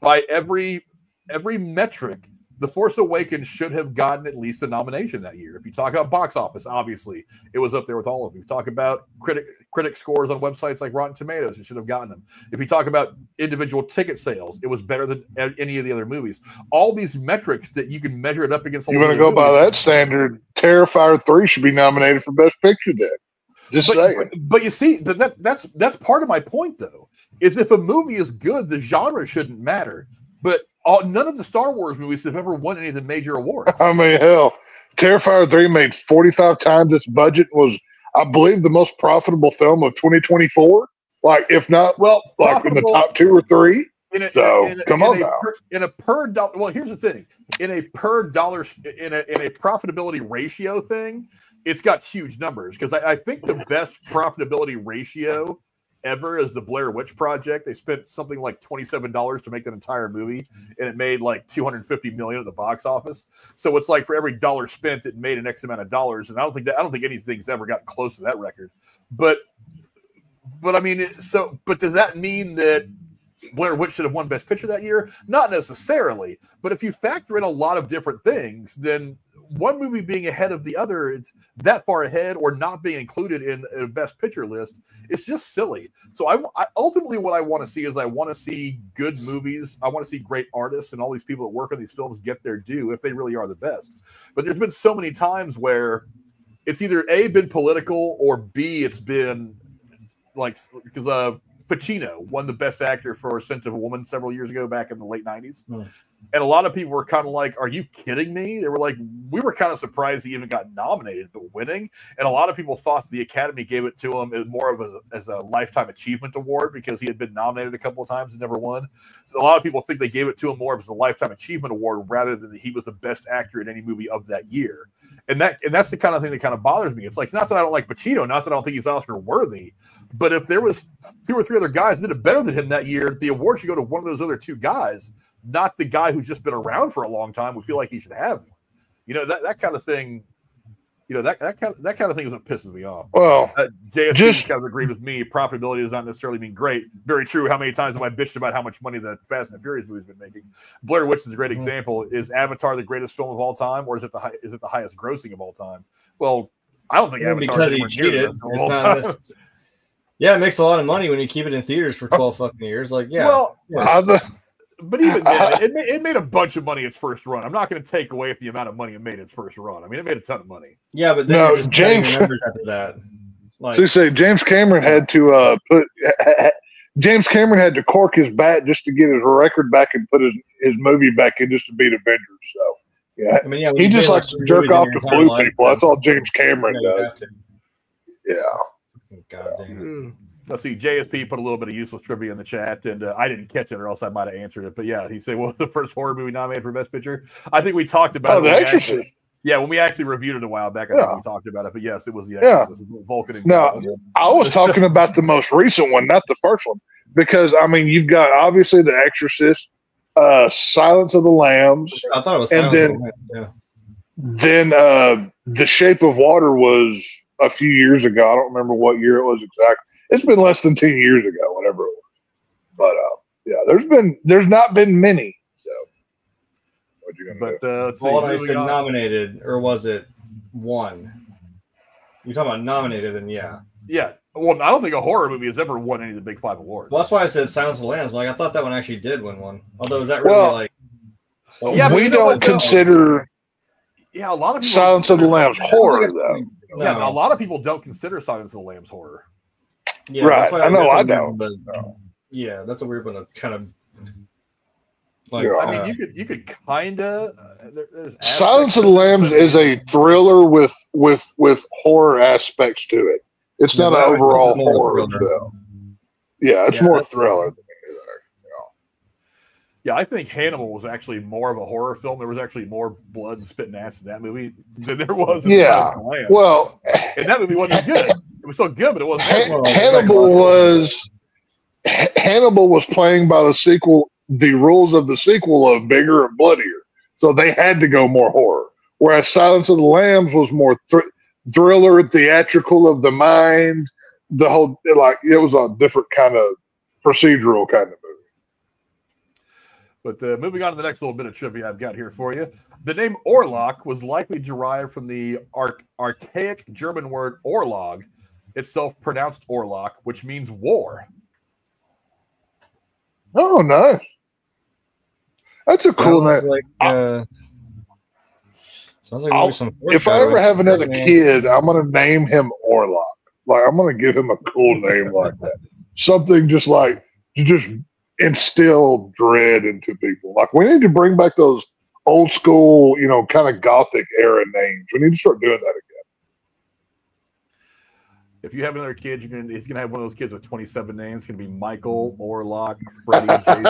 By every metric, The Force Awakens should have gotten at least a nomination that year. If you talk about box office, obviously, it was up there with all of them. If you talk about critic scores on websites like Rotten Tomatoes, it should have gotten them. If you talk about individual ticket sales, it was better than any of the other movies. All these metrics that you can measure it up against. You want to go by that standard, Terrifier 3 should be nominated for Best Picture then. Just saying. But you see, that's part of my point, though, is if a movie is good, the genre shouldn't matter. But none of the Star Wars movies have ever won any of the major awards. I mean, hell, Terrifier 3 made 45 times its budget, was, I believe, the most profitable film of 2024. Like, if not, like in the top 2 or 3. Come on now. In a per dollar, well, here's the thing: in a per dollar, in a profitability ratio thing, it's got huge numbers, because I think the best profitability ratio ever is the Blair Witch Project. They spent something like $27 to make that entire movie, and it made like $250 million at the box office. So it's like for every dollar spent, it made an X amount of dollars. And I don't think anything's ever gotten close to that record. But I mean, but does that mean that Blair Witch should have won Best Picture that year? Not necessarily. But if you factor in a lot of different things, then one movie being ahead of the other, it's that far ahead, or not being included in a Best Picture list, it's just silly. So I ultimately what I want to see is, I want to see good movies. I want to see great artists and all these people that work on these films get their due if they really are the best. But there's been so many times where it's either A, been political, or B, it's been like, because Pacino won the Best Actor for Scent of a Woman several years ago, back in the late 90s. And a lot of people were kind of like, are you kidding me? They were like, we were kind of surprised he even got nominated, but winning. And a lot of people thought the Academy gave it to him as more of as a Lifetime Achievement Award, because he had been nominated a couple of times and never won. So a lot of people think they gave it to him more of as a Lifetime Achievement Award, rather than that he was the best actor in any movie of that year. And that's the kind of thing that kind of bothers me. It's like, not that I don't like Pacino, not that I don't think he's Oscar worthy, but if there was 2 or 3 other guys that did it better than him that year, the award should go to one of those other 2 guys, not the guy who's just been around for a long time. We feel like he should have, that kind of thing. That kind of thing is what pisses me off. Well, JSP kind of agreed with me. Profitability does not necessarily mean great. Very true. How many times have I bitched about how much money the Fast and the Furious movie's been making? Blair Witch is a great example. Is Avatar the greatest film of all time, or is it the highest grossing of all time? Well, I don't think Avatar, because he cheated. Yeah, it makes a lot of money when you keep it in theaters for 12 fucking years. Like, yeah. Well, but even then, it made a bunch of money its first run. I'm not going to take away the amount of money it made its first run. I mean, it made a ton of money. Yeah, but then just James numbers after that. Like, so say James Cameron had to James Cameron had to cork his bat just to get his record back and put his movie back in just to beat Avengers. So yeah, I mean, yeah, he just likes to jerk off to blue people. That's all James Cameron does. Yeah. God damn. Let's see. JSP put a little bit of useless trivia in the chat, and I didn't catch it, or else I might have answered it. But yeah, he said, "What was the first horror movie nominated for Best Picture?" I think we talked about it. The Exorcist. Yeah, when we actually reviewed it a while back, I think we talked about it. But yes, it was The Exorcist. Vulcan and no, I was talking about the most recent one, not the first one, because I mean, you've got obviously The Exorcist, Silence of the Lambs. I thought it was and Silence of the Lambs. Then The Shape of Water was a few years ago. I don't remember what year it was exactly. It's been less than 10 years ago, whatever it was. But yeah, there's not been many. So what you gonna do? Let's see. Well, I said nominated, or was it won? You're talking about nominated, then yeah. Yeah. Well, I don't think a horror movie has ever won any of the big 5 awards. Well, that's why I said Silence of the Lambs. Like, I thought that one actually did win one. Although, is that really like? Well, yeah, we don't consider. Yeah, a lot of people Silence of the Lambs horror, though. No. Yeah, a lot of people don't consider Silence of the Lambs horror. Yeah, right. I know I don't. But yeah, that's a weird one to kind of. Like, yeah. I mean, you could kind of. Silence of the Lambs is a thriller with horror aspects to it. It's not an overall horror film. Yeah, it's more thriller. Yeah, I think Hannibal was actually more of a horror film. There was actually more blood and spit and ass in that movie than there was in Silence of the Lambs. Well, and that movie wasn't good. It was still good, but it wasn't. Hannibal was playing by the rules of the sequel of bigger and bloodier, so they had to go more horror. Whereas Silence of the Lambs was more thriller, theatrical of the mind. The whole it was a different kind of procedural kind of movie. But moving on to the next little bit of trivia I've got here for you. The name Orlok was likely derived from the archaic German word Orlog, itself pronounced Orlok, which means war. Oh, nice. That's a cool name. Sounds like some if I ever have another kid, I'm going to name him Orlok. Like, I'm going to give him a cool name like that. Something just like, just instill dread into people. Like, we need to bring back those old school, kind of gothic era names. We need to start doing that again. If you have another kid, he's gonna have one of those kids with 27 names. It's gonna be Michael, Orlok, Freddie, Jason.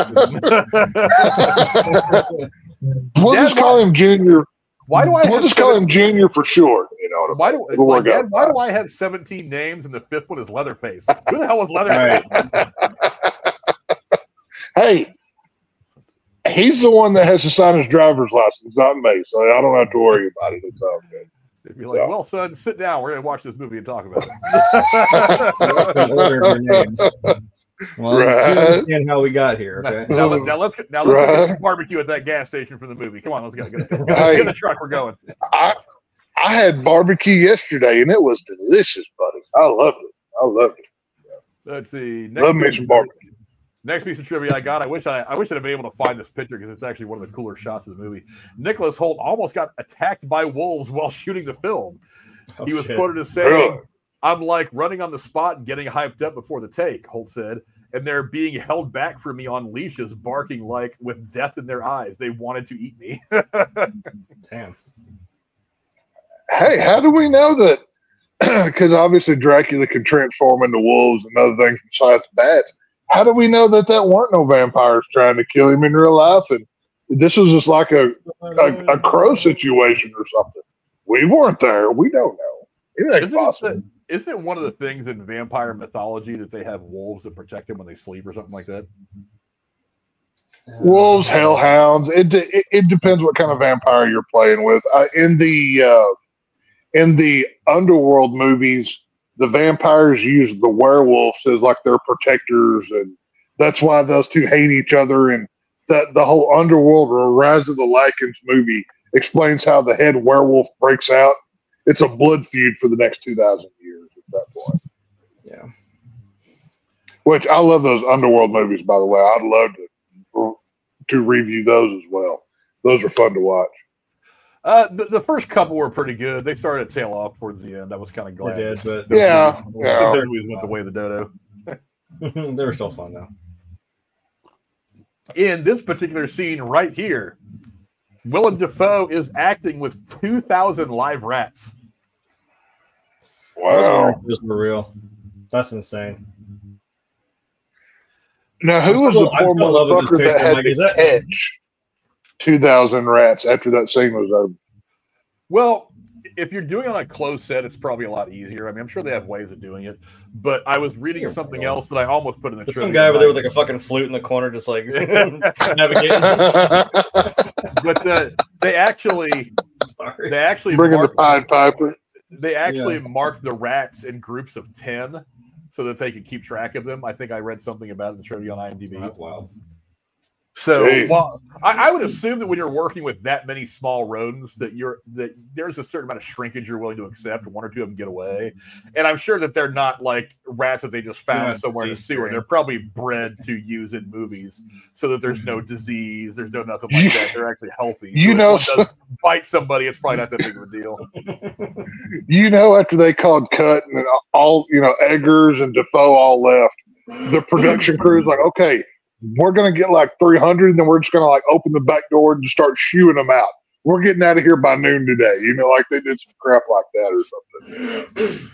We'll just call him Junior. Why do I? We'll just call him Junior for short. Why do I have 17 names and the 5th one is Leatherface? Who the hell was Leatherface? Hey, he's the one that has to sign his driver's license, not me. So I don't have to worry about it. It's all good. They'd be like, well, son, sit down. We're going to watch this movie and talk about it. Well, you understand how we got here. Okay. Now let's get some barbecue at that gas station from the movie. Come on, let's go. Get in the truck. We're going. I had barbecue yesterday, and it was delicious, buddy. I loved it. Let's see. Love me some barbecue. Next piece of trivia I got. I wish I'd been able to find this picture because it's actually one of the cooler shots of the movie. Nicholas Hoult almost got attacked by wolves while shooting the film. He was quoted as saying, "I'm like running on the spot and getting hyped up before the take," Hoult said, "and they're being held back from me on leashes, barking like with death in their eyes. They wanted to eat me." Damn. Hey, how do we know that? Because obviously Dracula can transform into wolves and other things besides bats. How do we know that weren't no vampires trying to kill him in real life? And this was just like a crow situation or something. We weren't there. We don't know. Anything's possible. Isn't it one of the things in vampire mythology that they have wolves that protect them when they sleep or something like that? Wolves, hellhounds. It depends what kind of vampire you're playing with. In the underworld movies, the vampires use the werewolves as like their protectors, and that's why those two hate each other. And the whole underworld or Rise of the Lycans movie explains how the head werewolf breaks out. It's a blood feud for the next 2,000 years at that point. Yeah. Which I love those underworld movies, by the way. I'd love to review those as well. Those are fun to watch. The first couple were pretty good. They started to tail off towards the end. I was kind of glad. They did, but yeah. The third movie went the way of the dodo. They were still fun though. In this particular scene right here, Willem Dafoe is acting with 2,000 live rats. Wow. Those were real. That's insane. Now, who was the poor motherfucker that had to catch 2,000 rats after that scene was over? Well, if you're doing it on a closed set, it's probably a lot easier. I mean, I'm sure they have ways of doing it, but I was reading something else that I almost put in the trivia. Some guy over there with like a fucking flute in the corner, just like navigating. But they actually bringing the Pied Piper. They actually marked the rats in groups of 10 so that they could keep track of them. I think I read something about it in the trivia on IMDb. That's wild. So, well, I would assume that when you're working with that many small rodents, that there's a certain amount of shrinkage you're willing to accept. One or two of them get away, and I'm sure that they're not like rats that they just found somewhere in the sewer. They're probably bred to use in movies, so that there's no disease, there's no nothing like that. They're actually healthy. So bite somebody, it's probably not that big of a deal. After they called cut and all, Eggers and Defoe all left, the production crew's like, okay, we're going to get like 300, and then we're just going to like open the back door and start shooing them out. We're getting out of here by noon today. Like they did some crap like that or something.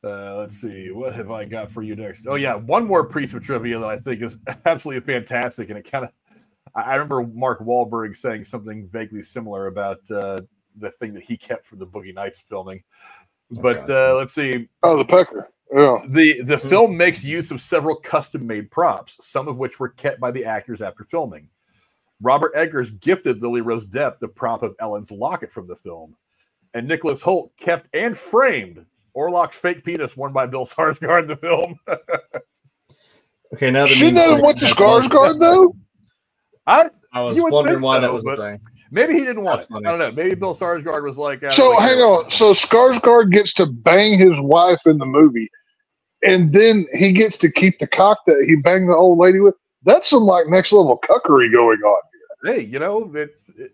Let's see. What have I got for you next? Oh, yeah. One more piece of trivia that I think is absolutely fantastic. And it kind of, I remember Mark Wahlberg saying something vaguely similar about the thing that he kept from the Boogie Nights filming. But let's see. Oh, the pecker. Yeah. The film makes use of several custom-made props, some of which were kept by the actors after filming. Robert Eggers gifted Lily-Rose Depp the prop of Ellen's locket from the film, and Nicholas Hoult kept and framed Orlok's fake penis worn by Bill Skarsgård in the film. Okay, now shouldn't that have went to Skarsgård though? I was wondering why that was the thing. Maybe he didn't want it. Funny. I don't know. Maybe Bill Skarsgård was like... So, hang on. So, Skarsgård gets to bang his wife in the movie, and then he gets to keep the cock that he banged the old lady with. That's some, like, next-level cuckery going on here. Hey,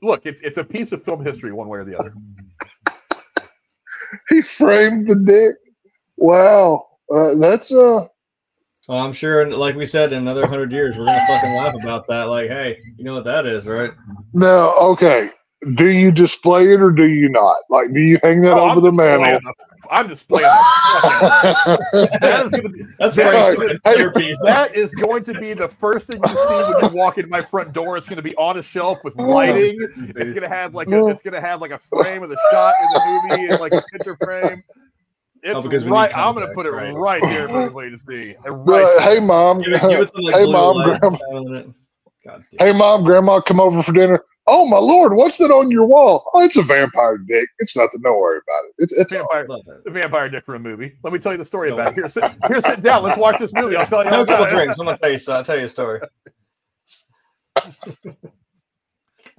look, it's a piece of film history one way or the other. He framed the dick. Wow. That's... Well, I'm sure, like we said, in another 100 years, we're going to fucking laugh about that. Like, hey, you know what that is, right? No, okay. Do you display it or do you not? Like, do you hang that over the mantle? I'm displaying that is going to be the first thing you see when you walk into my front door. It's going to be on a shelf with lighting. It's going to have like a frame of the shot in the movie and like a picture frame. It's right. I'm going to put it right there for everybody to see. Hey, Mom. Hey, Mom, Grandma, come over for dinner. Oh, my Lord, what's that on your wall? Oh, it's a vampire dick. It's nothing. Don't worry about it. It's a vampire dick from a movie. Let me tell you the story about it. Here, sit down. Let's watch this movie. I'll tell you. Have a couple drinks. I'm going to tell you a story.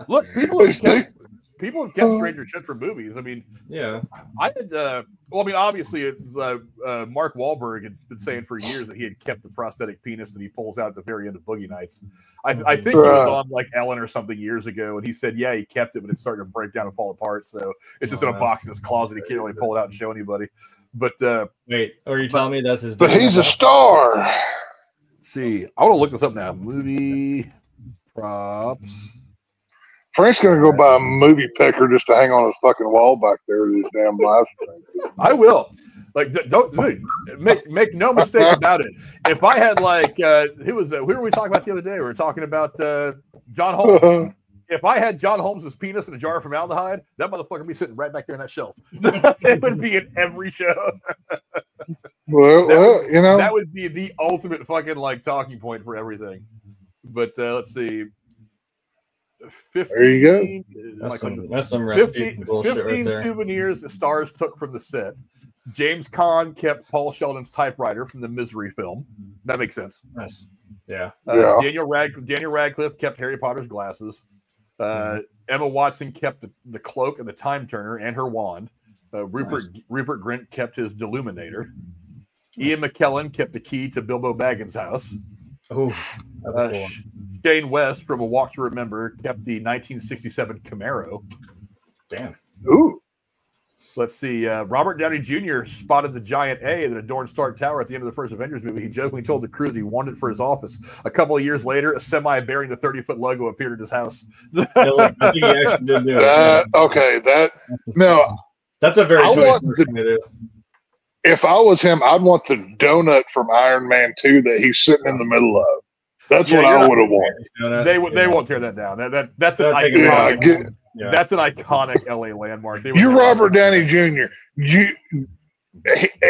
Look, people have kept stranger shit from movies. I mean, yeah. I had. Obviously, it's Mark Wahlberg has been saying for years that he had kept the prosthetic penis that he pulls out at the very end of Boogie Nights. I think he was on like Ellen or something years ago, and he said, yeah, he kept it, but it's starting to break down and fall apart. So it's just in a box in his closet. He can't really pull it out and show anybody. But wait, are you telling me that's his? But he's a star. Let's see, I want to look this up now. Movie props. Frank's gonna go buy a movie pecker just to hang on his fucking wall back there to this damn live stream. I will. Like, don't make no mistake about it. If I had like who were we talking about the other day? We were talking about John Holmes. If I had John Holmes's penis in a jar of formaldehyde, that motherfucker would be sitting right back there on that shelf. It would be in every show. That would be the ultimate fucking like talking point for everything. But let's see. 15, there you go. That's some recipe bullshit 15 right there. souvenirs the stars took from the set. James Caan kept Paul Sheldon's typewriter from the Misery film. That makes sense. Nice. Yeah. Daniel Radcliffe kept Harry Potter's glasses. Emma Watson kept the cloak and the time turner and her wand. Rupert Grint kept his deluminator. Ian McKellen kept the key to Bilbo Baggins' house. Oof, that's cool. Shane West from A Walk to Remember kept the 1967 Camaro. Damn. Ooh. Let's see. Robert Downey Jr. spotted the giant A that adorned Stark Tower at the end of the first Avengers movie. He jokingly told the crew that he wanted it for his office. A couple of years later, a semi bearing the 30-foot logo appeared at his house. I think he actually did do it. That's a very choice thing to do. If I was him, I'd want the donut from Iron Man 2 that he's sitting in the middle of. That's what I would have wanted. They won't tear that down. That's an iconic. That's an iconic LA landmark. You're Robert Downey Jr.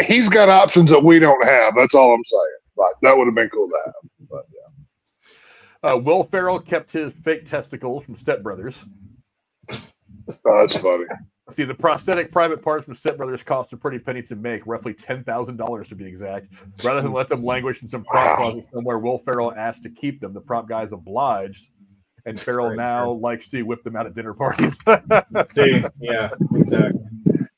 He's got options that we don't have. That's all I'm saying. Like, that would have been cool to have. But, yeah. Will Ferrell kept his fake testicles from Step Brothers. Oh, that's funny. See, the prosthetic private parts from Step Brothers cost a pretty penny to make, roughly $10,000 to be exact. Rather than let them languish in some prop closet somewhere, Will Ferrell asked to keep them. The prop guys obliged, and Ferrell now likes to whip them out at dinner parties. See, yeah, exactly.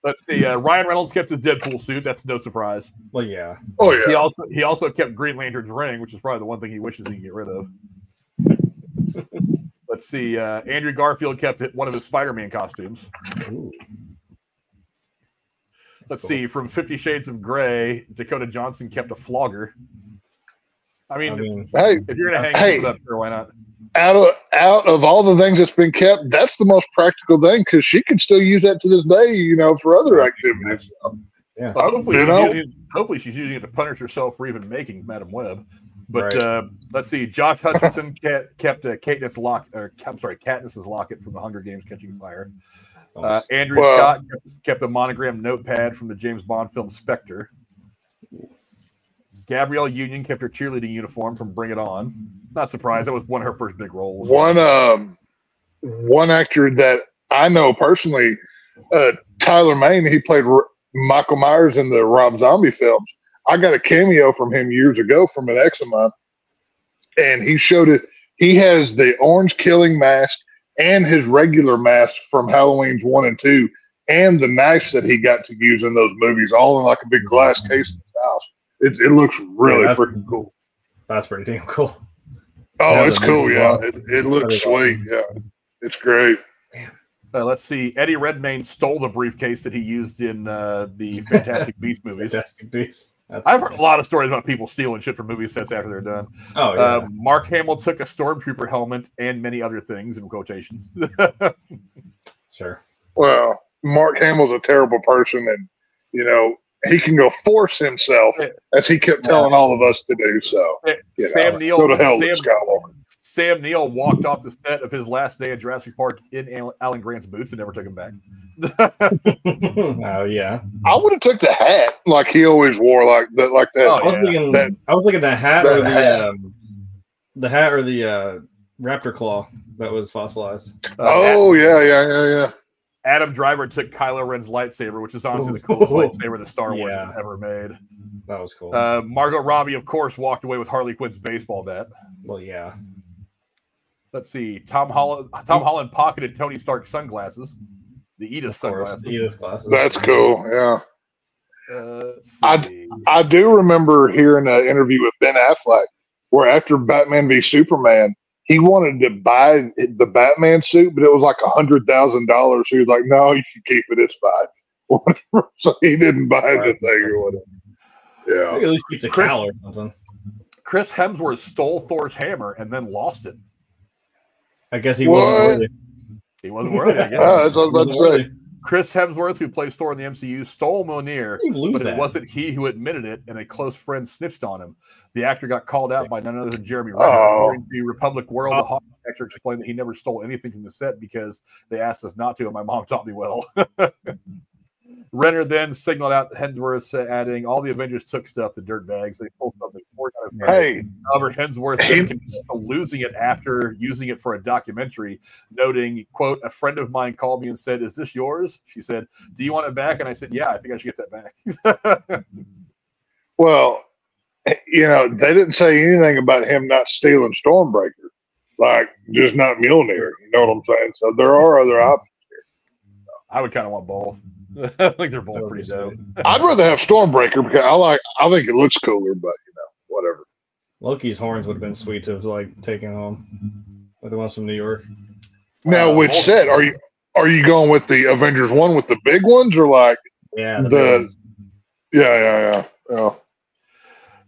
Let's see. Ryan Reynolds kept his Deadpool suit. That's no surprise. Well, yeah. Oh, yeah. He also kept Green Lantern's ring, which is probably the one thing he wishes he could get rid of. Let's see. Andrew Garfield kept one of his Spider-Man costumes. Ooh. Let's see. From 50 Shades of Grey, Dakota Johnson kept a flogger. I mean, hey, if you're going to hang it up here, why not? Out of all the things that's been kept, that's the most practical thing because she can still use that to this day, for other activities. Yeah. Hopefully she's using it to punish herself for even making Madam Web. But let's see. Josh Hutcherson kept Katniss's locket from the Hunger Games Catching Fire. Andrew Scott kept a monogram notepad from the James Bond film Spectre. Gabrielle Union kept her cheerleading uniform from Bring It On. Not surprised. That was one of her first big roles. One actor that I know personally, Tyler Mane, he played Michael Myers in the Rob Zombie films. I got a cameo from him years ago from an eczema, and he showed it. He has the orange killing mask and his regular mask from Halloween's 1 and 2, and the knife that he got to use in those movies, all in like a big glass case in his house. It looks really freaking cool. That's pretty damn cool. Oh, it's cool. Yeah, it looks sweet. Yeah, it's great. Let's see. Eddie Redmayne stole the briefcase that he used in the Fantastic Beasts movies. Fantastic Beasts. I've heard a lot of stories about people stealing shit from movie sets after they're done. Oh, yeah. Mark Hamill took a stormtrooper helmet and many other things in quotations. Sure. Well, Mark Hamill's a terrible person, and he can go force himself, as he kept telling all of us to do. So, Sam Neill, go to hell, Luke Skywalker. Sam Neill walked off the set of his last day in Jurassic Park in Alan Grant's boots and never took him back. Oh yeah, I would have took the hat like he always wore, like that. Oh, I was thinking the hat or the hat or the raptor claw that was fossilized. Yeah. Adam Driver took Kylo Ren's lightsaber, which is honestly the coolest lightsaber that Star Wars has ever made. That was cool. Margot Robbie, of course, walked away with Harley Quinn's baseball bat. Well, yeah. Let's see. Tom Holland pocketed Tony Stark's sunglasses. The Edith sunglasses. Edith glasses. That's cool. Yeah. I do remember hearing an interview with Ben Affleck where after Batman v Superman, he wanted to buy the Batman suit, but it was like $100,000. He was like, "No, you can keep it. It's fine." So he didn't buy the thing or whatever. Yeah. At least keeps a cowl or something. Chris Hemsworth stole Thor's hammer and then lost it. I guess he wasn't worthy. He wasn't worthy, I guess. That's what I was about to say. Chris Hemsworth, who plays Thor in the MCU, stole Mjolnir, but it wasn't he who admitted it, and a close friend snitched on him. The actor got called out by none other than Jeremy Renner. According to Republic World, the Hawk actor explained that he never stole anything from the set because they asked us not to, and my mom taught me well. Renner then signaled out Hemsworth, adding, "All the Avengers took stuff, the dirtbags. They pulled something more." Hey, however, Hemsworth confessed to losing it after using it for a documentary, noting, "quote A friend of mine called me and said, 'Is this yours?' She said, 'Do you want it back?' And I said, 'Yeah, I think I should get that back.'" Well, they didn't say anything about him not stealing Stormbreaker, like just not Mjolnir. You know what I'm saying? So there are other options here. I would kind of want both. I think they're both pretty dope. I'd rather have Stormbreaker because I think it looks cooler, but whatever. Loki's horns would have been sweet to have taken home, like the ones from New York. Now, which set are Are you going with the Avengers 1 with the big ones, or like Yeah, yeah.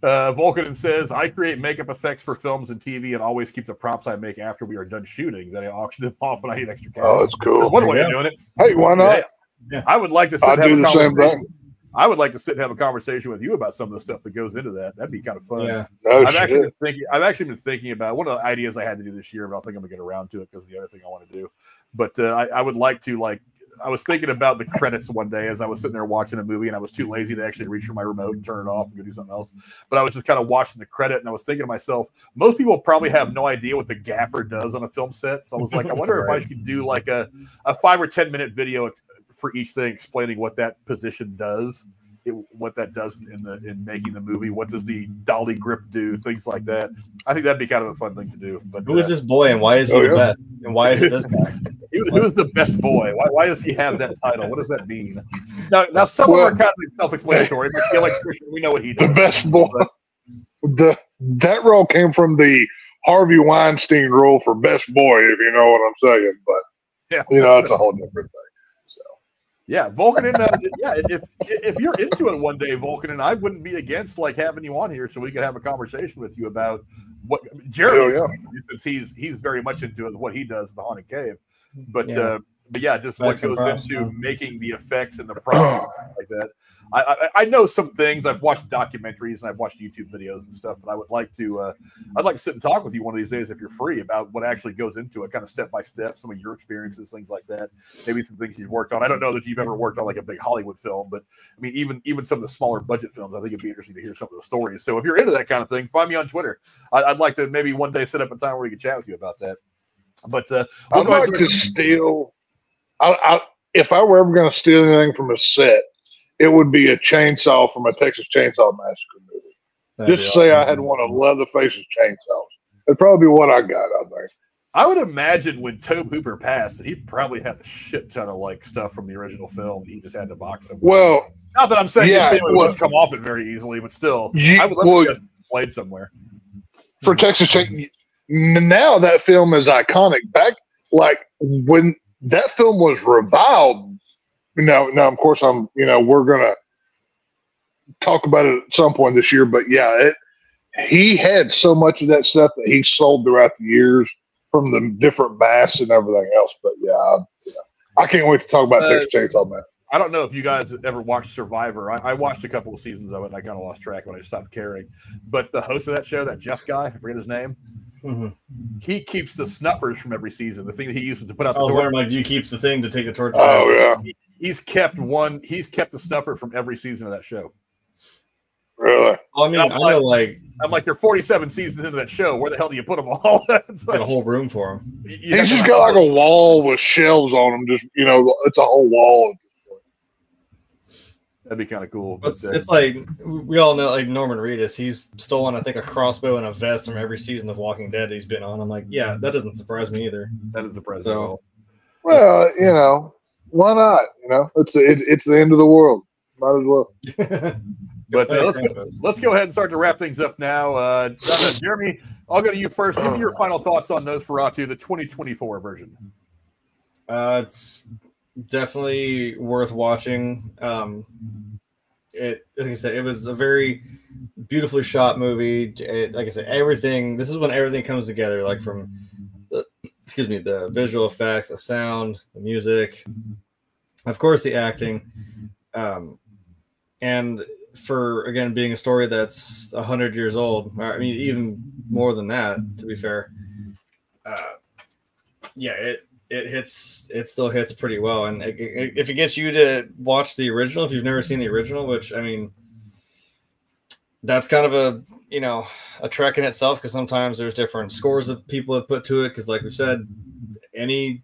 Vulcan says, I create makeup effects for films and TV and always keep the props I make after we are done shooting. Then I auction them off when I need extra cash. Oh, that's cool. There's one way of doing it. Hey, why not? Yeah. I would like to sit I'd and have do a the same conversation. thing. I would like to sit and have a conversation with you about some of the stuff that goes into that. That'd be kind of fun. Yeah. Oh, I've actually been thinking about one of the ideas I had to do this year, but I think I'm gonna get around to it because the other thing I want to do. But I would like to I was thinking about the credits one day as I was sitting there watching a movie, and I was too lazy to actually reach for my remote and turn it off and go do something else. But I was just kind of watching the credit, and I was thinking to myself, most people probably have no idea what the gaffer does on a film set. So I was like, I wonder if I should do like a 5 or 10 minute video for each thing explaining what that position does. What that does in making the movie. What does the dolly grip do? Things like that. I think that'd be kind of a fun thing to do. But who is this boy, and why is he the best? And why is it this guy? Who's the best boy? Why does he have that title? What does that mean? Now some of them are kind of self-explanatory. But I feel like we know what he does. The best boy. That role came from the Harvey Weinstein rule for best boy, if you know what I'm saying. But it's a whole different thing. Yeah, Vulcan and if you're into it one day, Vulcan and I wouldn't be against having you on here so we could have a conversation with you about what Jeremy, since he's very much into it, what he does in the Haunted Cave. But just what goes into making the effects and the props like that. I know some things. I've watched documentaries and I've watched YouTube videos and stuff, but I would like to sit and talk with you one of these days if you're free about what actually goes into it, kind of step by step, some of your experiences, things like that. Maybe some things you've worked on. I don't know that you've ever worked on like a big Hollywood film, but I mean, even some of the smaller budget films, I think it'd be interesting to hear some of the stories. So if you're into that kind of thing, find me on Twitter. I'd like to maybe one day set up a time where we can chat with you about that. But I'd like to steal. If I were ever going to steal anything from a set, it would be a chainsaw from a Texas Chainsaw Massacre movie. Just say I had one of Leatherface's chainsaws. It'd probably be what I got, I think. I would imagine when Tobe Hooper passed that he probably had a shit ton of stuff from the original film. He just had to box them. Well, not that I'm saying his family would come off it very easily, but still, I would love to get played somewhere. For Texas Chainsaw, now that film is iconic. Back when that film was reviled. Now, of course, we're gonna talk about it at some point this year. But he had so much of that stuff that he sold throughout the years from the different masks and everything else. But I can't wait to talk about Texas Chainsaw Man. I don't know if you guys have ever watched Survivor. I watched a couple of seasons of it, and I kind of lost track when I stopped caring. But the host of that show, that Jeff guy, I forget his name. Mm-hmm. He keeps the snuffers from every season. The thing that he uses to put out the torch. You keeps the thing to take the torch. Oh yeah. He's kept the snuffer from every season of that show. Really? I mean, I'm like, you're 47 seasons into that show. Where the hell do you put them all? It's got a whole room for him. He's just got like a wall with shelves on them. Just it's a whole wall at this point. That'd be kind of cool. It's like we all know, like Norman Reedus. He's stolen, I think, a crossbow and a vest from every season of Walking Dead he's been on. I'm like, yeah, that doesn't surprise me either. That doesn't surprise me at all. Well, why not? It's the end of the world. Might as well. But let's go ahead and start to wrap things up now. Jeremy, I'll go to you first. Give me your final thoughts on Nosferatu, the 2024 version. It's definitely worth watching. Like I said, it was a very beautifully shot movie. Like I said, everything. This is when everything comes together. Like from the visual effects, the sound, the music, of course, the acting, and for again being a story that's 100 years old. I mean, even more than that, to be fair. It still hits pretty well, and if it gets you to watch the original, if you've never seen the original, which I mean, that's kind of a trek in itself, because sometimes there's different scores that people have put to it, because like we said, you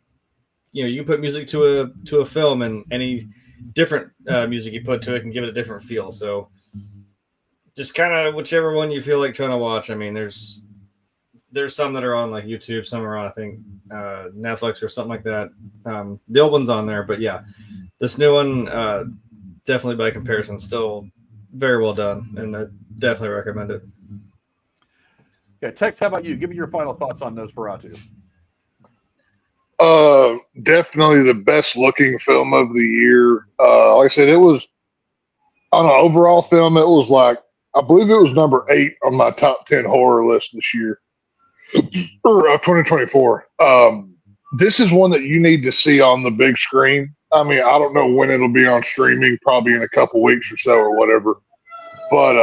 can put music to a film, and any different music you put to it can give it a different feel. So just kind of whichever one you feel like trying to watch. I mean, there's some that are on like YouTube, some are on, I think, Netflix or something like that. The old one's on there, but yeah, this new one, definitely by comparison, still very well done, and I definitely recommend it. Yeah, Tex, how about you? Give me your final thoughts on Nosferatu. Definitely the best looking film of the year. Like I said, it was on an overall film. It was like, I believe it was number 8 on my top 10 horror list this year, or 2024. This is one that you need to see on the big screen. I mean, I don't know when it'll be on streaming, probably in a couple weeks or so or whatever. But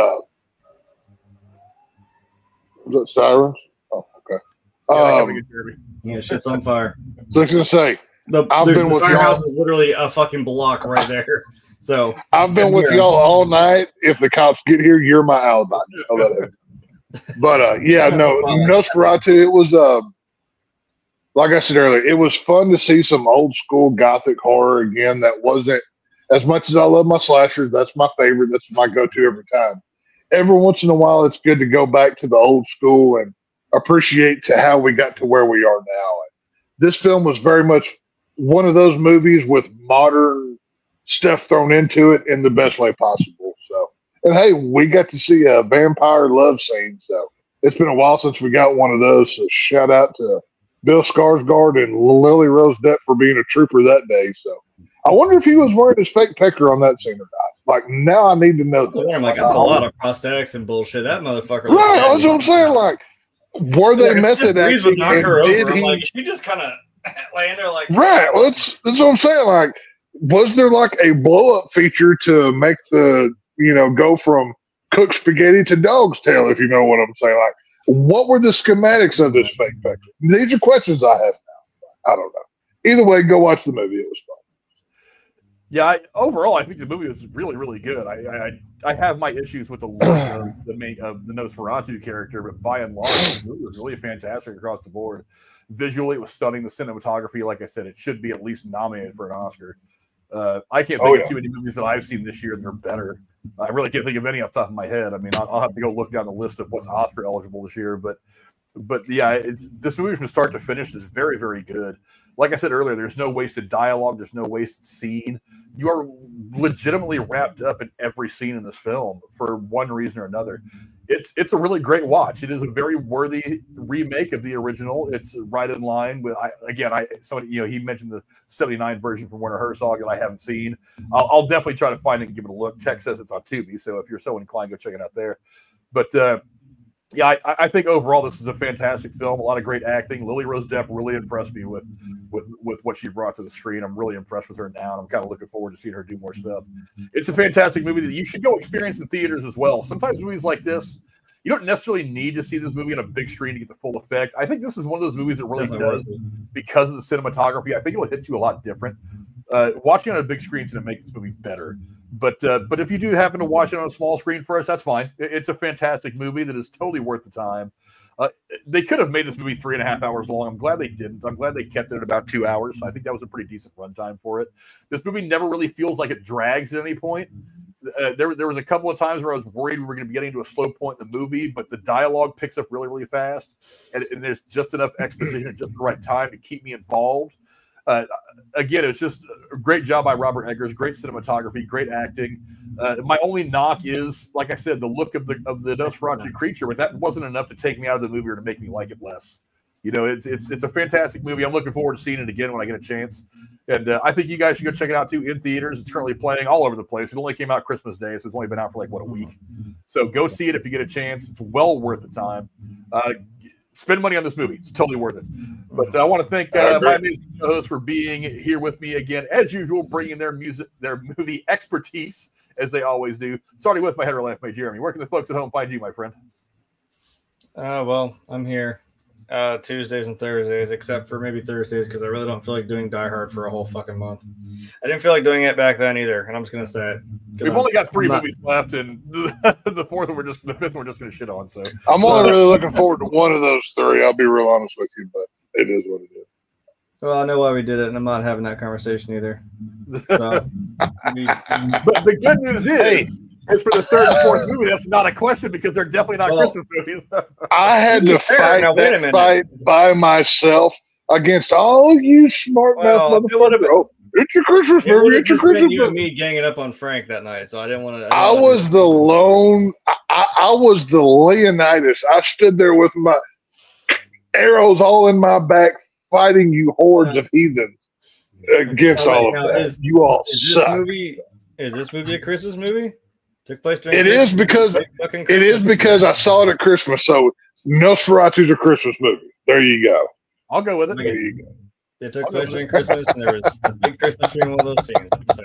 was that sirens? Oh, okay. Yeah, shit's on fire. So I was gonna say, The with firehouse y'all. is literally a fucking block right there. So I've been with y'all all night. If the cops get here, you're my alibi. Just know that. But yeah, no, Nosferatu. It was like I said earlier, it was fun to see some old school gothic horror again. That wasn't, as much as I love my slashers, that's my favorite. That's my go-to every time. Every once in a while, it's good to go back to the old school and appreciate to how we got to where we are now. And this film was very much one of those movies with modern stuff thrown into it in the best way possible. So, and hey, we got to see a vampire love scene. So it's been a while since we got one of those. So shout out to Bill Skarsgård and Lily-Rose Depp for being a trooper that day. So I wonder if he was wearing his fake pecker on that scene or not. Like, now I need to know that. I'm like, that's a lot of prosthetics and bullshit. That motherfucker. Right, that's what I'm saying. Like, were they method acting? Would knock her Did over. he? I'm like, she just kind of laying there like. Right. Well, that's what I'm saying. Like, was there like a blow up feature to make the, go from cooked spaghetti to dog's tail, if you know what I'm saying? Like, what were the schematics of this fake pecker? These are questions I have now. I don't know. Either way, go watch the movie. It was fun. Yeah, overall, I think the movie was really, really good. I have my issues with the look of the Nosferatu character, but by and large, the movie was really fantastic across the board. Visually, it was stunning. The cinematography, like I said, it should be at least nominated for an Oscar. I can't think of too many movies that I've seen this year that are better. I really can't think of any off the top of my head. I mean, I'll have to go look down the list of what's Oscar eligible this year, but yeah, this movie from start to finish is very, very good. Like I said earlier, there's no wasted dialogue. There's no wasted scene. You are legitimately wrapped up in every scene in this film for one reason or another. It's a really great watch. It is a very worthy remake of the original. It's right in line with, somebody, he mentioned the 79 version from Werner Herzog that I haven't seen. I'll definitely try to find it and give it a look. Tech says it's on Tubi, so if you're so inclined, go check it out there. But yeah, I think overall this is a fantastic film. A lot of great acting. Lily-Rose Depp really impressed me with what she brought to the screen. I'm really impressed with her now, and I'm kind of looking forward to seeing her do more stuff. It's a fantastic movie that you should go experience in theaters as well. Sometimes movies like this, you don't necessarily need to see this movie on a big screen to get the full effect. I think this is one of those movies that really does, because of the cinematography. I think it will hit you a lot different. Watching on a big screen is going to make this movie better. But if you do happen to watch it on a small screen first, that's fine. It's a fantastic movie that is totally worth the time. They could have made this movie 3.5 hours long. I'm glad they didn't. I'm glad they kept it at about 2 hours. I think that was a pretty decent runtime for it. This movie never really feels like it drags at any point. There was a couple of times where I was worried we were going to be getting to a slow point in the movie, but the dialogue picks up really, really fast. And there's just enough exposition at just the right time to keep me involved. Again, it's just a great job by Robert Eggers, great cinematography, great acting. My only knock is, like I said, the look of the Nosferatu creature, but that wasn't enough to take me out of the movie or to make me like it less. It's a fantastic movie. I'm looking forward to seeing it again when I get a chance. And I think you guys should go check it out too in theaters. It's currently playing all over the place. It only came out Christmas Day, so it's only been out for a week. So go see it if you get a chance. It's well worth the time. Spend money on this movie. It's totally worth it. But I want to thank my amazing hosts for being here with me again, as usual, bringing their movie expertise, as they always do. Starting with my header left, mate, Jeremy. Where can the folks at home find you, my friend? Well, I'm here Tuesdays and Thursdays, except for maybe Thursdays, because I really don't feel like doing Die Hard for a whole fucking month. I didn't feel like doing it back then either, and I'm just gonna say it. We've only got 3 movies left, and the fifth one we're just gonna shit on. So I'm only really looking forward to one of those 3. I'll be real honest with you, but it is what it is. Well, I know why we did it, and I'm not having that conversation either. So, but the good news is, it's for the 3rd and 4th movie. That's not a question, because they're definitely not Christmas movies. I had to fight that fight by myself against all you smart mouth motherfuckers. It's your Christmas movie. It's your Christmas movie. You and me ganging up on Frank that night, so I didn't want to. I was the lone. I was the Leonidas. I stood there with my arrows all in my back, fighting you hordes of heathens against all of that. You all suck. Is this movie a Christmas movie? Took place during It is because I saw it at Christmas. So Nosferatu's a Christmas movie. There you go. I'll go with it. There you go. It took place during Christmas, and there was a big Christmas tree in one of those scenes. So,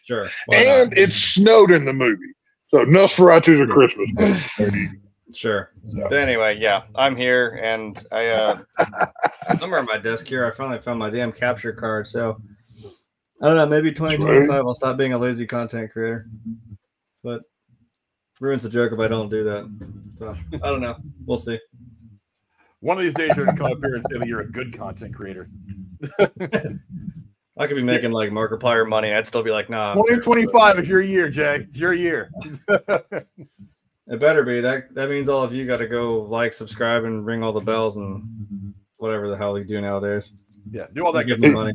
sure. And it snowed in the movie. So Nosferatu's a Christmas movie. There you go. Sure. So. But anyway, yeah, I'm here, and I'm somewhere on my desk here. I finally found my damn capture card. So I don't know. Maybe 2025 I'll stop being a lazy content creator. But ruins the joke if I don't do that. So I don't know. We'll see. One of these days you're going to come up here and say that you're a good content creator. I could be making like Markiplier money. I'd still be like, nah. 2025 is your year, Jay. It's your year. It better be. That means all of you got to go like, subscribe, and ring all the bells and whatever the hell you do nowadays. Yeah, do all that. Give me money.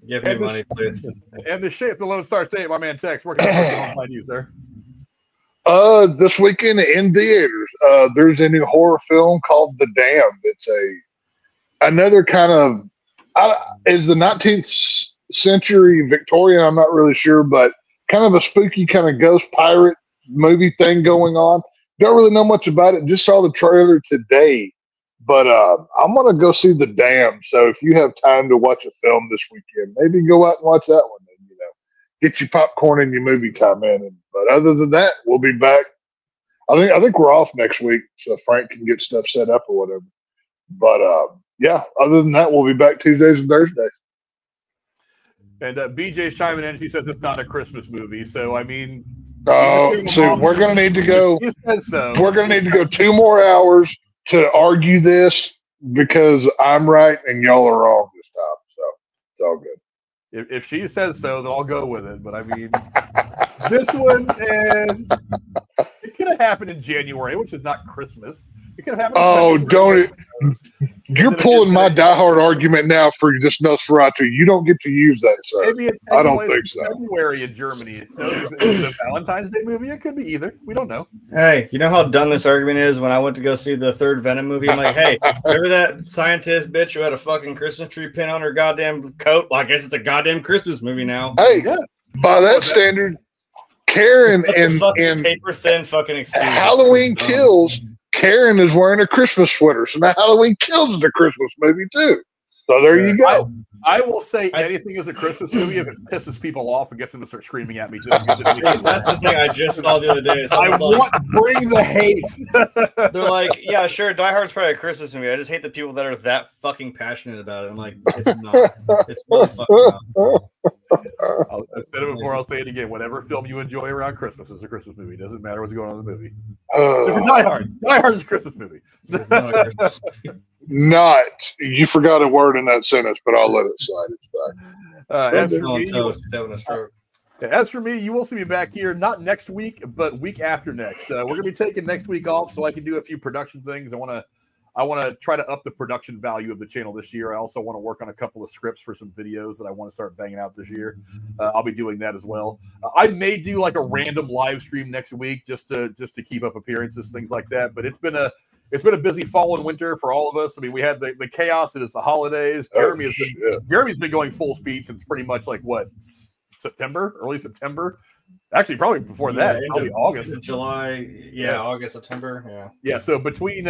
Give me money, please. And the shape, the Lone Star State, my man Tex, where can I find you, sir? This weekend in theaters, there's a new horror film called The Damned. It's another kind of is the 19th century Victorian. I'm not really sure, but kind of a spooky kind of ghost pirate movie thing going on. Don't really know much about it. Just saw the trailer today, but I'm gonna go see The Damned. So if you have time to watch a film this weekend, maybe go out and watch that one. And, get your popcorn and your movie time in. But other than that, we'll be back. I think we're off next week, so Frank can get stuff set up or whatever. But yeah, other than that, we'll be back Tuesdays and Thursdays. And BJ's chiming in. She says it's not a Christmas movie. So I mean, so we're gonna need to go. He says so. We're gonna need to go 2 more hours to argue this because I'm right and y'all are wrong this time. So it's all good. If she says so, then I'll go with it. But I mean, this one, and it could have happened in January, which is not Christmas. It could have happened. Oh, don't it! You're pulling my diehard argument now for this Nosferatu. You don't get to use that, sir. Maybe I don't think so. February in Germany. It's a Valentine's Day movie. It could be either. We don't know. Hey, you know how dumb this argument is? When I went to go see the third Venom movie, I'm like, hey, remember that scientist bitch who had a fucking Christmas tree pin on her goddamn coat? Well, I guess it's a goddamn Christmas movie now. Hey, yeah. By that standard, Karen and paper thin fucking excuse. Halloween Kills. Karen is wearing a Christmas sweater, so now Halloween Kills is a Christmas movie too. So there you go. I will say anything is a Christmas movie if it pisses people off and gets them to start screaming at me. Just because that's the thing I just saw the other day. Bring the hate. They're like, yeah, sure, Die Hard's probably a Christmas movie. I just hate the people that are that fucking passionate about it. I'm like, it's not. It's really fucking not. I've said it before, I'll say it again. Whatever film you enjoy around Christmas is a Christmas movie. It doesn't matter what's going on in the movie. So for Die Hard. Die Hard is a Christmas movie. It's not a Christmas movie. Not. You forgot a word in that sentence, but I'll let it slide. It's fine. As for me, you will see me back here, not next week, but week after next. We're going to be taking next week off so I can do a few production things. I want to try to up the production value of the channel this year. I also want to work on a couple of scripts for some videos that I want to start banging out this year. I'll be doing that as well. I may do like a random live stream next week just to keep up appearances, things like that. But it's been a busy fall and winter for all of us. I mean, we had the chaos that is the holidays. Jeremy's been going full speed since pretty much like what, early September. Actually, probably before that, probably August, July, August, September, yeah. So between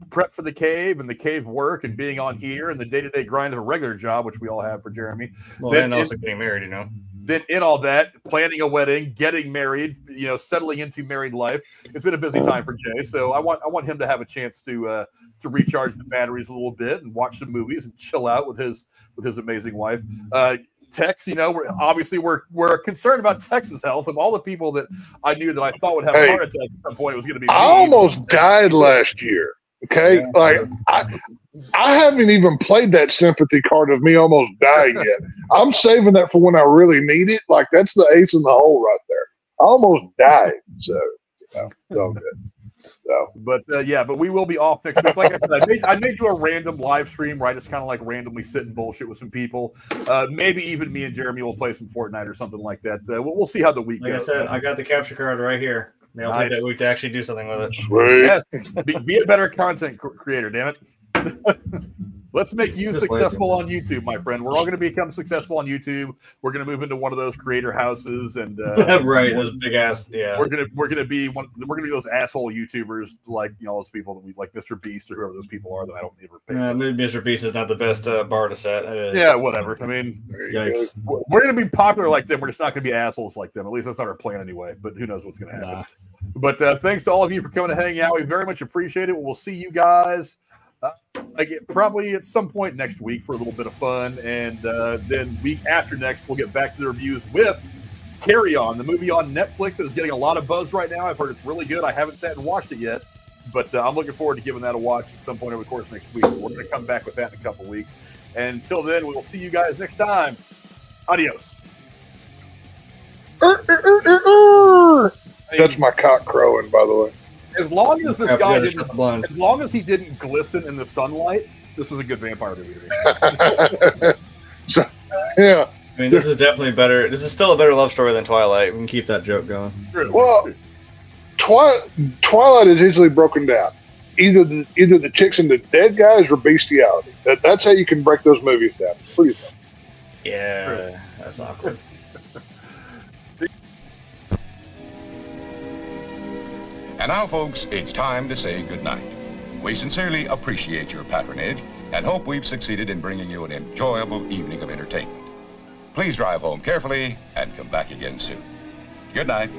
prep for the cave and the cave work and being on here and the day-to-day grind of a regular job, which we all have for Jeremy, and also getting married, Then in all that, planning a wedding, getting married, settling into married life, it's been a busy time for Jay. So I want him to have a chance to recharge the batteries a little bit and watch some movies and chill out with his amazing wife. Tex, we're concerned about Tex's health. Of all the people that I knew that I thought would have a heart attack at some point, it was going to be me. I almost died last year. Okay, I haven't even played that sympathy card of me almost dying yet. I'm saving that for when I really need it. Like that's the ace in the hole right there. I almost died, so it's all good. So, but we will be off next week. Like I said, I may do a random live stream where I just kind of like randomly sit and bullshit with some people. Maybe even me and Jeremy will play some Fortnite or something like that. We'll see how the week goes. Like I said, I got the capture card right here. Maybe I'll take that week to actually do something with it. Sweet. Yes, be a better content creator, damn it. Let's make you successful on YouTube, my friend. We're all going to become successful on YouTube. We're going to move into one of those creator houses, and right, those big ass. Yeah, we're gonna be those asshole YouTubers like those people that we like, Mr. Beast or whoever those people are that I don't ever pay. Maybe Mr. Beast is not the best bar to set. Yeah, whatever. I mean, yikes. We're going to be popular like them. We're just not going to be assholes like them. At least that's not our plan anyway. But who knows what's going to happen? Nah. But thanks to all of you for coming to hang out. We very much appreciate it. We'll see you guys. Probably at some point next week for a little bit of fun, and then week after next we'll get back to the reviews with Carry On, the movie on Netflix that is getting a lot of buzz right now. I've heard it's really good. I haven't sat and watched it yet, but I'm looking forward to giving that a watch at some point over the course of next week. So we're going to come back with that in a couple weeks. And until then, we will see you guys next time. Adios. That's my cock crowing, by the way. As long as this guy didn't, as long as he didn't glisten in the sunlight, this was a good vampire movie. So, yeah, I mean, this is definitely better. This is still a better love story than Twilight. We can keep that joke going. Well, Twilight is easily broken down. Either the chicks and the dead guys or bestiality. That's how you can break those movies down. Please. Yeah, that's awkward. And now, folks, it's time to say goodnight. We sincerely appreciate your patronage and hope we've succeeded in bringing you an enjoyable evening of entertainment. Please drive home carefully and come back again soon. Good night.